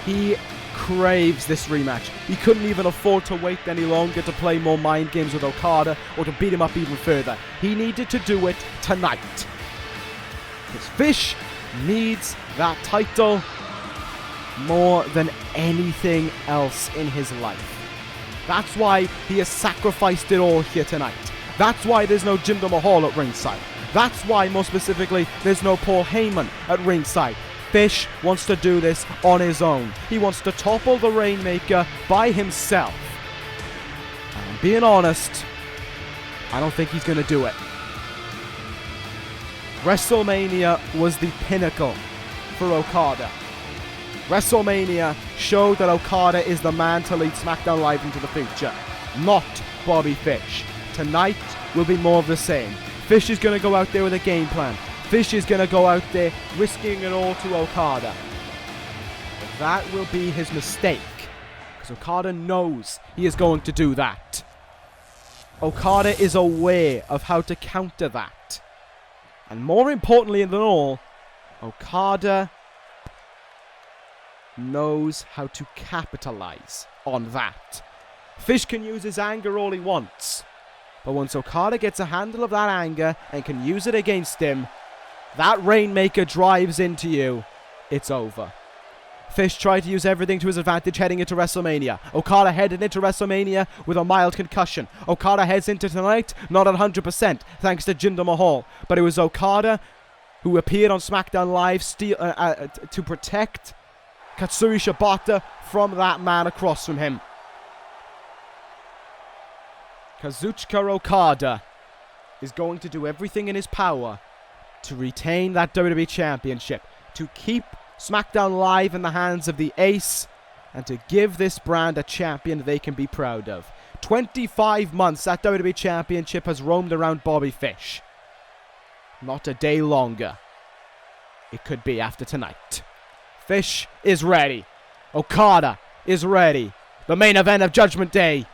He craves this rematch. He couldn't even afford to wait any longer to play more mind games with Okada or to beat him up even further. He needed to do it tonight. Because Fish needs that title more than anything else in his life. That's why he has sacrificed it all here tonight. That's why there's no Jinder Mahal at ringside. That's why, more specifically, there's no Paul Heyman at ringside. Fish wants to do this on his own. He wants to topple the Rainmaker by himself. And I'm being honest, I don't think he's going to do it. WrestleMania was the pinnacle for Okada. WrestleMania showed that Okada is the man to lead SmackDown Live into the future, not Bobby Fish. Tonight will be more of the same. Fish is going to go out there with a game plan. Fish is going to go out there risking it all to Okada. But that will be his mistake, because Okada knows he is going to do that. Okada is aware of how to counter that. And more importantly than all, Okada knows how to capitalize on that. Fish can use his anger all he wants, but once Okada gets a handle of that anger and can use it against him, that Rainmaker drives into you, it's over. Fish tried to use everything to his advantage heading into WrestleMania. Okada headed into WrestleMania with a mild concussion. Okada heads into tonight not at 100% thanks to Jinder Mahal, but it was Okada who appeared on SmackDown Live to protect Katsuyori Shibata from that man across from him. Kazuchika Okada is going to do everything in his power to retain that WWE Championship, to keep SmackDown Live in the hands of the ace, and to give this brand a champion they can be proud of. 25 months that WWE Championship has roamed around Bobby Fish. Not a day longer. It could be after tonight. Fish is ready. Okada is ready. The main event of Judgment Day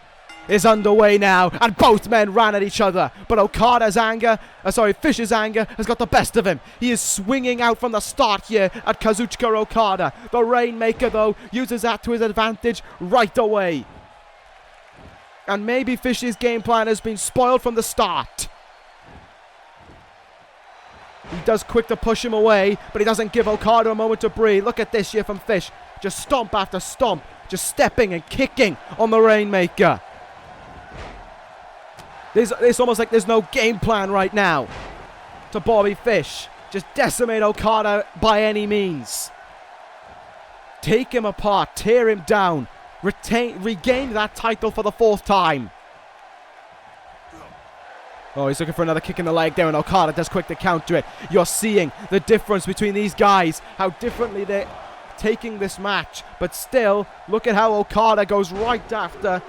is underway now, and both men ran at each other, but Fish's anger has got the best of him. He is swinging out from the start here at Kazuchika Okada. The Rainmaker, though, uses that to his advantage right away. And maybe Fish's game plan has been spoiled from the start. He does quick to push him away, but he doesn't give Okada a moment to breathe. Look at this here from Fish. Just stomp after stomp, just stepping and kicking on the Rainmaker. It's almost like there's no game plan right now to Bobby Fish. Just decimate Okada by any means. Take him apart, tear him down, regain that title for the 4th time. Oh, he's looking for another kick in the leg there, and Okada does quick to counter it. You're seeing the difference between these guys, how differently they're taking this match. But still, look at how Okada goes right after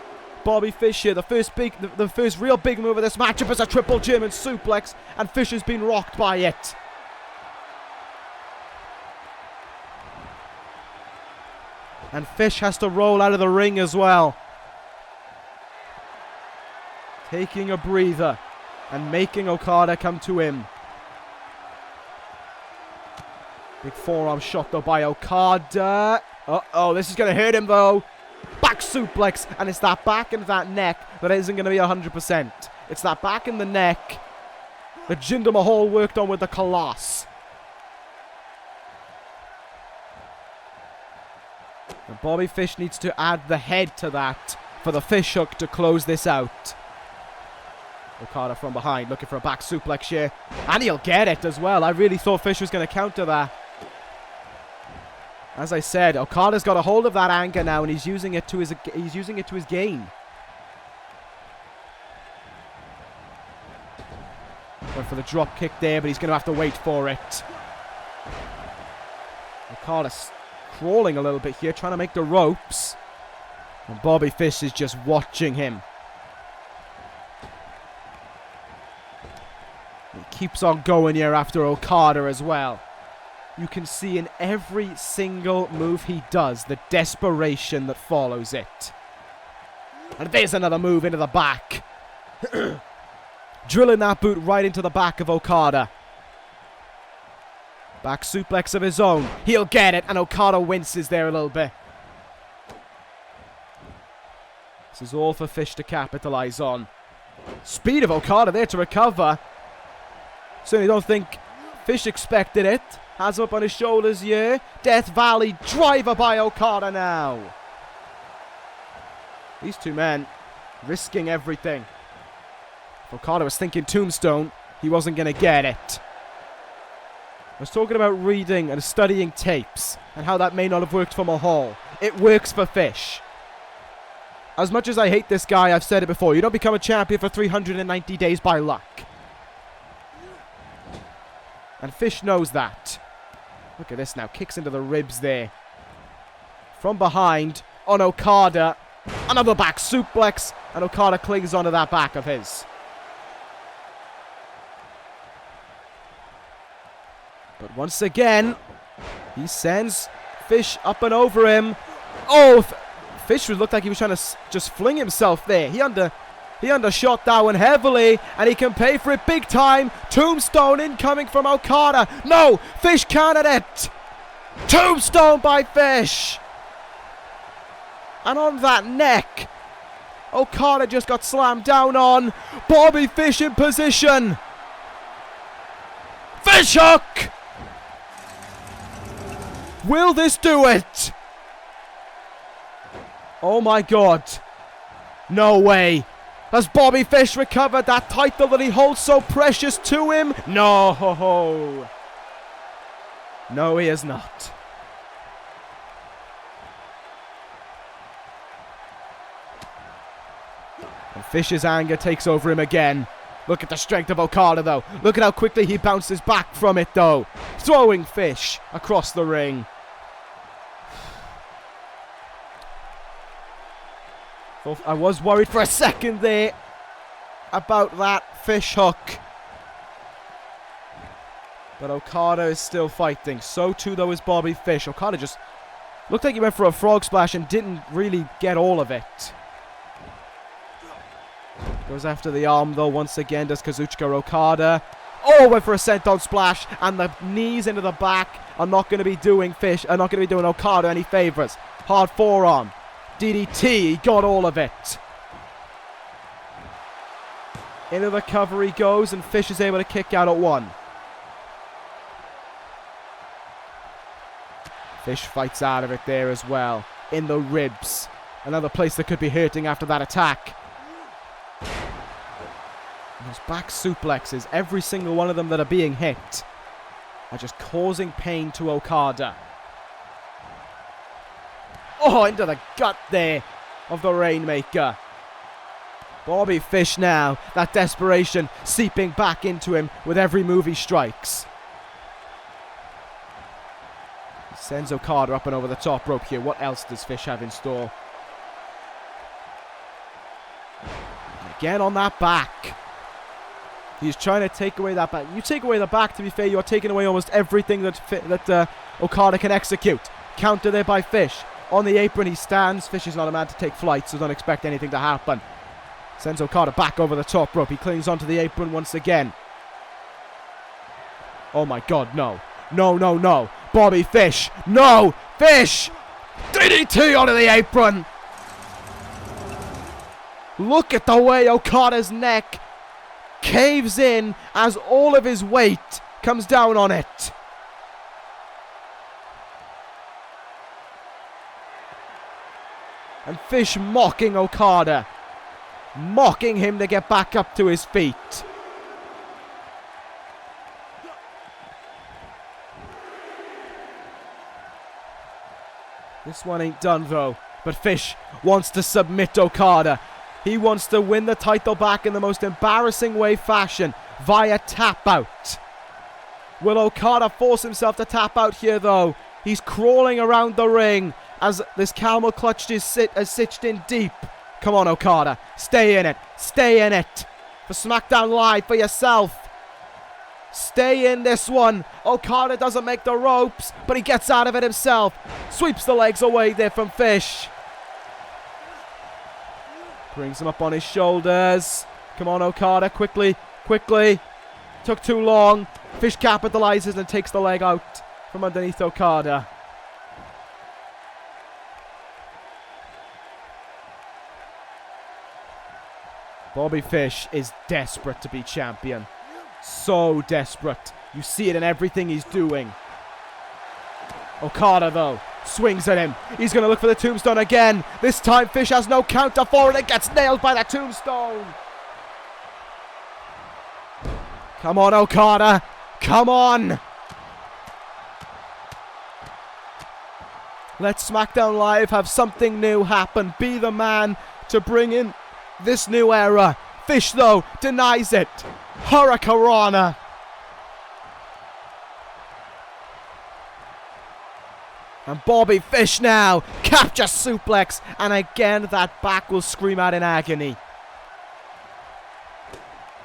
Bobby Fish here. The first real big move of this matchup is a triple German suplex, and Fish has been rocked by it. And Fish has to roll out of the ring as well. Taking a breather and making Okada come to him. Big forearm shot though by Okada. Uh-oh, this is going to hurt him though. Back suplex, and it's that back and that neck that isn't going to be 100%. It's that back and the neck that Jinder Mahal worked on with the Colossus. And Bobby Fish needs to add the head to that for the fish hook to close this out. Okada from behind, looking for a back suplex here. And he'll get it as well. I really thought Fish was going to counter that. As I said, Okada's got a hold of that anger now, and he's using it to his gain. Went for the drop kick there, but he's going to have to wait for it. Okada's crawling a little bit here, trying to make the ropes. And Bobby Fish is just watching him. He keeps on going here after Okada as well. You can see in every single move he does the desperation that follows it. And there's another move into the back. Drilling that boot right into the back of Okada. Back suplex of his own. He'll get it, and Okada winces there a little bit. This is all for Fish to capitalize on. Speed of Okada there to recover. Certainly don't think Fish expected it. Has him up on his shoulders here. Death Valley driver by Okada now. These two men risking everything. If Okada was thinking tombstone, he wasn't going to get it. I was talking about reading and studying tapes and how that may not have worked for Mahal. It works for Fish. As much as I hate this guy, I've said it before, you don't become a champion for 390 days by luck. And Fish knows that. Look at this now. Kicks into the ribs there. From behind on Okada. Another back suplex. And Okada clings onto that back of his. But once again, he sends Fish up and over him. Oh, Fish looked like he was trying to just fling himself there. He undershot that one heavily, and he can pay for it big time. Tombstone incoming from Okada. No, Fish countered it. Tombstone by Fish. And on that neck, Okada just got slammed down on. Bobby Fish in position. Fish hook. Will this do it? Oh my God. No way. Has Bobby Fish recovered that title that he holds so precious to him? No. No, he has not. And Fish's anger takes over him again. Look at the strength of Okada, though. Look at how quickly he bounces back from it, though. Throwing Fish across the ring. I was worried for a second there about that Fish hook. But Okada is still fighting. So too, though, is Bobby Fish. Okada just looked like he went for a frog splash and didn't really get all of it. Goes after the arm, though, once again, does Kazuchika Okada. Oh, went for a senton splash, and the knees into the back are not going to be doing Okada any favors. Hard forearm. DDT, he got all of it. Into the cover he goes, and Fish is able to kick out at one. Fish fights out of it there as well. In the ribs. Another place that could be hurting after that attack. And those back suplexes, every single one of them that are being hit, are just causing pain to Okada. Oh, into the gut there of the Rainmaker. Bobby Fish now, that desperation seeping back into him with every move he strikes. Sends Okada up and over the top rope here. What else does Fish have in store? And again on that back. He's trying to take away that back. You take away the back, to be fair, you're taking away almost everything that Okada can execute. Counter there by Fish. On the apron he stands. Fish is not a man to take flight, so don't expect anything to happen. Sends Okada back over the top rope. He clings onto the apron once again. Oh my God, no. No, no, no. Bobby Fish. No! Fish! DDT onto the apron! Look at the way Okada's neck caves in as all of his weight comes down on it. And Fish mocking Okada. Mocking him to get back up to his feet. This one ain't done though, but Fish wants to submit Okada. He wants to win the title back in the most embarrassing way fashion, via tap out. Will Okada force himself to tap out here though? He's crawling around the ring as this camel clutch is stitched in deep. Come on Okada, stay in it, stay in it. For SmackDown Live, for yourself. Stay in this one. Okada doesn't make the ropes, but he gets out of it himself. Sweeps the legs away there from Fish. Brings him up on his shoulders. Come on Okada, quickly, quickly. Took too long. Fish capitalizes and takes the leg out from underneath Okada. Bobby Fish is desperate to be champion. So desperate. You see it in everything he's doing. Okada though swings at him. He's going to look for the tombstone again. This time Fish has no counter for it and gets nailed by the tombstone. Come on Okada. Come on. Let SmackDown Live have something new happen. Be the man to bring in this new era. Fish though denies it. Hurricanrana. And Bobby Fish now captures suplex, and again that back will scream out in agony.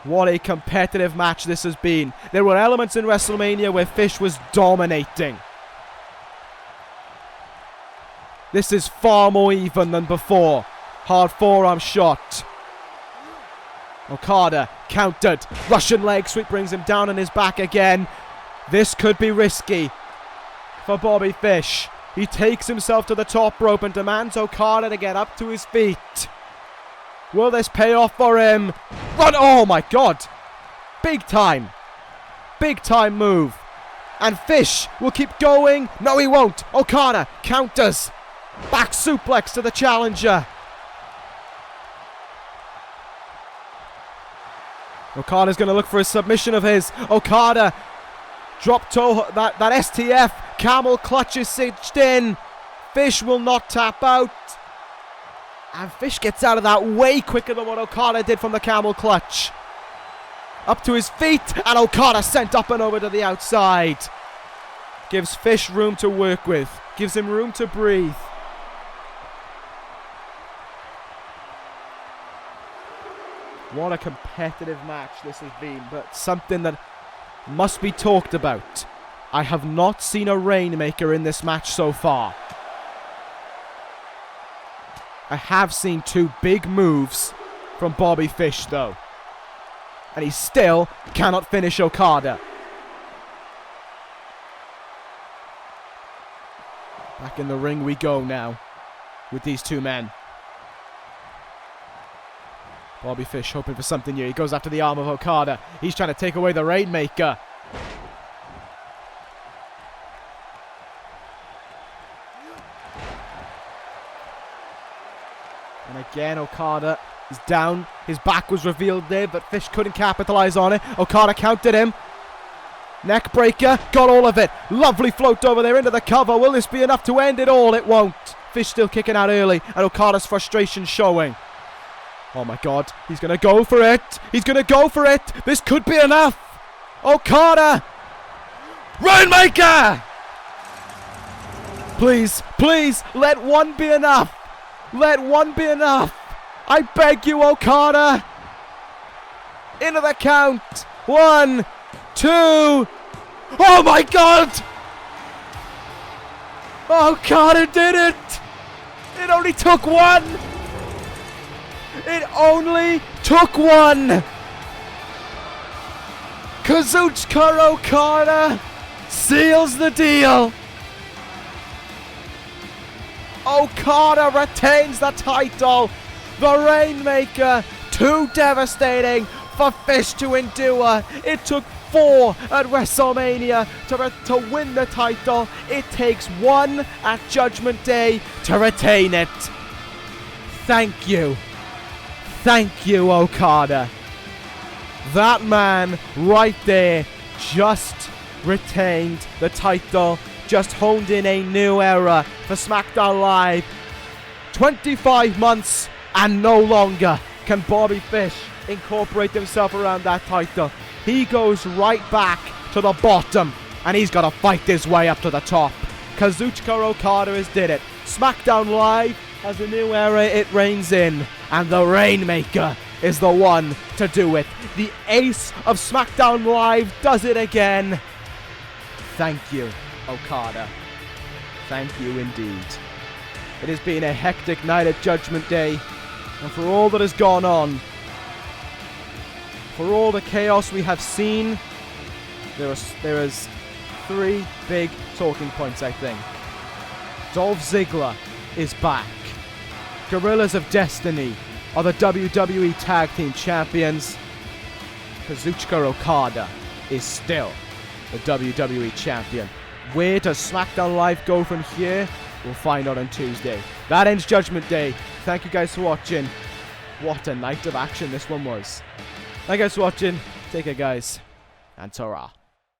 What a competitive match this has been. There were elements in WrestleMania where Fish was dominating. This is far more even than before. Hard forearm shot. Okada countered. Russian leg sweep brings him down on his back again. This could be risky for Bobby Fish. He takes himself to the top rope and demands Okada to get up to his feet. Will this pay off for him? Run! Oh my God! Big time. Big time move. And Fish will keep going. No, he won't. Okada counters. Back suplex to the challenger. Okada's going to look for a submission of his. Okada drop toe, that STF. Camel clutch is cinched in. Fish will not tap out. And Fish gets out of that way quicker than what Okada did from the camel clutch. Up to his feet, and Okada sent up and over to the outside. Gives Fish room to work with. Gives him room to breathe. What a competitive match this has been, but something that must be talked about. I have not seen a Rainmaker in this match so far. I have seen two big moves from Bobby Fish though. And he still cannot finish Okada. Back in the ring we go now with these two men. Bobby Fish hoping for something here. He goes after the arm of Okada. He's trying to take away the Rainmaker. And again, Okada is down. His back was revealed there, but Fish couldn't capitalize on it. Okada countered him. Neck breaker, got all of it. Lovely float over there into the cover. Will this be enough to end it all? It won't. Fish still kicking out early, and Okada's frustration showing. Oh my god, he's going to go for it. He's going to go for it. This could be enough. Okada. Rainmaker. Please, please, let one be enough. Let one be enough. I beg you, Okada. Into the count. 1, 2. Oh my god. Okada did it. It only took one. It only took one. Kazuchika Okada seals the deal. Okada retains the title. The Rainmaker, too devastating for Fish to endure. It took 4 at WrestleMania to win the title. It takes 1 at Judgment Day to retain it. Thank you. Thank you, Okada. That man right there just retained the title, just honed in a new era for SmackDown Live. 25 months and no longer can Bobby Fish incorporate himself around that title. He goes right back to the bottom, and he's got to fight his way up to the top. Kazuchika Okada has did it. SmackDown Live has a new era it reigns in, and the Rainmaker is the one to do it. The ace of SmackDown Live does it again. Thank you, Okada. Thank you indeed. It has been a hectic night at Judgment Day, and for all that has gone on, for all the chaos we have seen, there is 3 big talking points, I think. Dolph Ziggler is back. Gorillas of Destiny are the WWE Tag Team Champions. Kazuchika Okada is still the WWE Champion. Where does SmackDown Live go from here? We'll find out on Tuesday. That ends Judgment Day. Thank you guys for watching. What a night of action this one was. Thank you guys for watching. Take care, guys. And ta-ra.